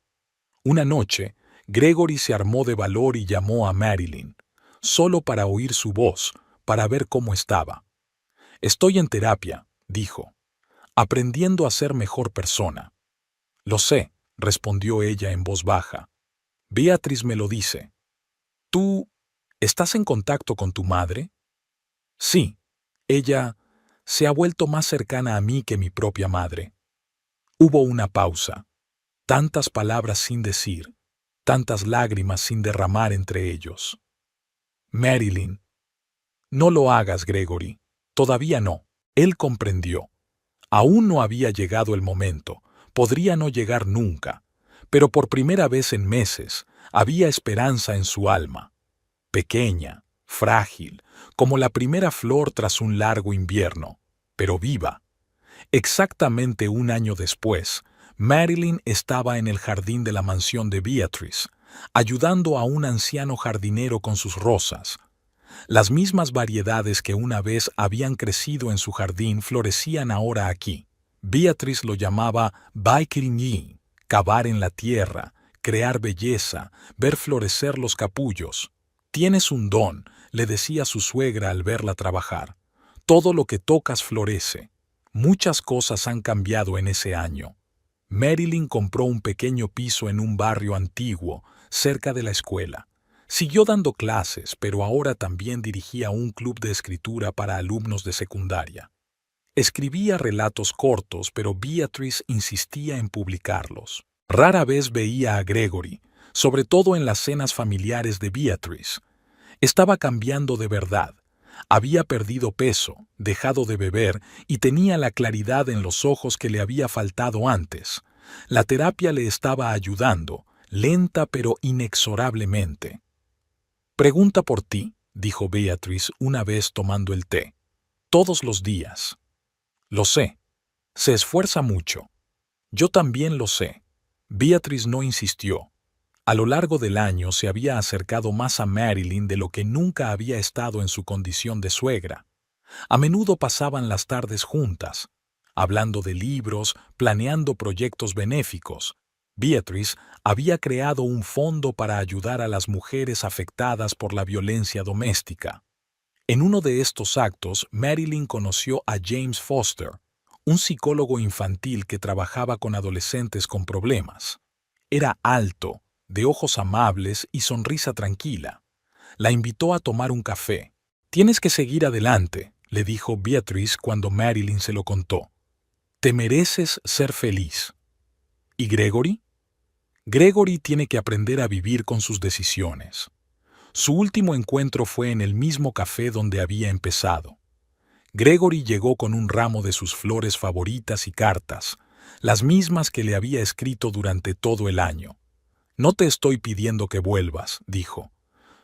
Una noche, Gregory se armó de valor y llamó a Marilyn, solo para oír su voz, para ver cómo estaba. Estoy en terapia, dijo, aprendiendo a ser mejor persona. Lo sé, respondió ella en voz baja. Beatriz me lo dice. ¿Tú estás en contacto con tu madre? Sí, ella se ha vuelto más cercana a mí que mi propia madre. Hubo una pausa, tantas palabras sin decir, tantas lágrimas sin derramar entre ellos. Marilyn, no lo hagas, Gregory. Todavía no. Él comprendió. Aún no había llegado el momento, podría no llegar nunca, pero por primera vez en meses había esperanza en su alma. Pequeña, frágil, como la primera flor tras un largo invierno, pero viva. Exactamente un año después, Marilyn estaba en el jardín de la mansión de Beatrice, ayudando a un anciano jardinero con sus rosas. Las mismas variedades que una vez habían crecido en su jardín florecían ahora aquí. Beatrice lo llamaba Baikrinyi, cavar en la tierra, crear belleza, ver florecer los capullos. Tienes un don, le decía su suegra al verla trabajar. Todo lo que tocas florece. Muchas cosas han cambiado en ese año. Marilyn compró un pequeño piso en un barrio antiguo, cerca de la escuela. Siguió dando clases, pero ahora también dirigía un club de escritura para alumnos de secundaria. Escribía relatos cortos, pero Beatrice insistía en publicarlos. Rara vez veía a Gregory, sobre todo en las cenas familiares de Beatrice. Estaba cambiando de verdad. Había perdido peso, dejado de beber y tenía la claridad en los ojos que le había faltado antes. La terapia le estaba ayudando, lenta pero inexorablemente. Pregunta por ti, dijo Beatrice una vez tomando el té. Todos los días. Lo sé. Se esfuerza mucho. Yo también lo sé. Beatrice no insistió. A lo largo del año se había acercado más a Marilyn de lo que nunca había estado en su condición de suegra. A menudo pasaban las tardes juntas, hablando de libros, planeando proyectos benéficos. Beatrice había creado un fondo para ayudar a las mujeres afectadas por la violencia doméstica. En uno de estos actos, Marilyn conoció a James Foster, un psicólogo infantil que trabajaba con adolescentes con problemas. Era alto, de ojos amables y sonrisa tranquila. La invitó a tomar un café. «Tienes que seguir adelante», le dijo Beatrice cuando Marilyn se lo contó. «Te mereces ser feliz». ¿Y Gregory? Gregory tiene que aprender a vivir con sus decisiones. Su último encuentro fue en el mismo café donde había empezado. Gregory llegó con un ramo de sus flores favoritas y cartas, las mismas que le había escrito durante todo el año. «No te estoy pidiendo que vuelvas», dijo.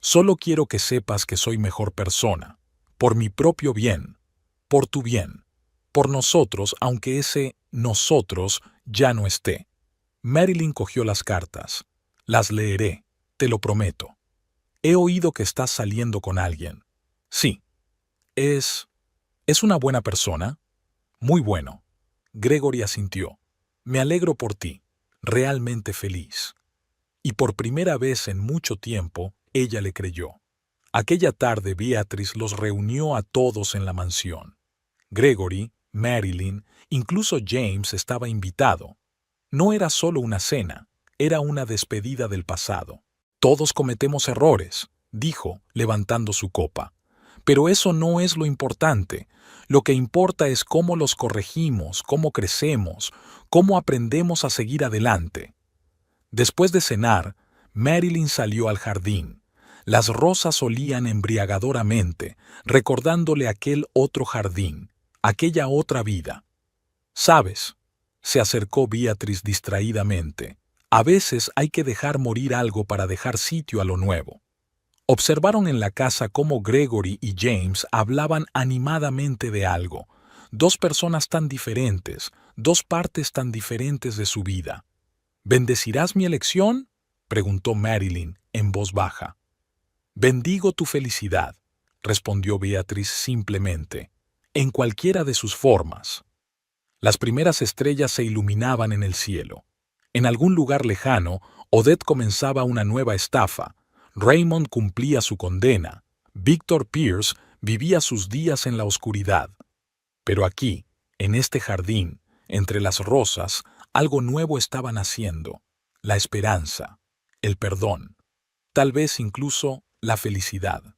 «Solo quiero que sepas que soy mejor persona, por mi propio bien, por tu bien, por nosotros, aunque ese nosotros ya no esté». Marilyn cogió las cartas. «Las leeré, te lo prometo. He oído que estás saliendo con alguien». «Sí». ¿Es una buena persona?» «Muy bueno». Gregory asintió. «Me alegro por ti. Realmente feliz». Y por primera vez en mucho tiempo, ella le creyó. Aquella tarde Beatrice los reunió a todos en la mansión. Gregory, Marilyn, incluso James estaba invitado. No era solo una cena, era una despedida del pasado. «Todos cometemos errores», dijo, levantando su copa. «Pero eso no es lo importante. Lo que importa es cómo los corregimos, cómo crecemos, cómo aprendemos a seguir adelante». Después de cenar, Marilyn salió al jardín. Las rosas olían embriagadoramente, recordándole aquel otro jardín, aquella otra vida. «¿Sabes?», se acercó Beatrice distraídamente. «A veces hay que dejar morir algo para dejar sitio a lo nuevo». Observaron en la casa cómo Gregory y James hablaban animadamente de algo. Dos personas tan diferentes, dos partes tan diferentes de su vida. «¿Bendecirás mi elección?», preguntó Marilyn en voz baja. «Bendigo tu felicidad», respondió Beatrice simplemente, «en cualquiera de sus formas». Las primeras estrellas se iluminaban en el cielo. En algún lugar lejano, Odette comenzaba una nueva estafa. Raymond cumplía su condena. Victor Pierce vivía sus días en la oscuridad. Pero aquí, en este jardín, entre las rosas, algo nuevo estaba naciendo. La esperanza, el perdón, tal vez incluso la felicidad.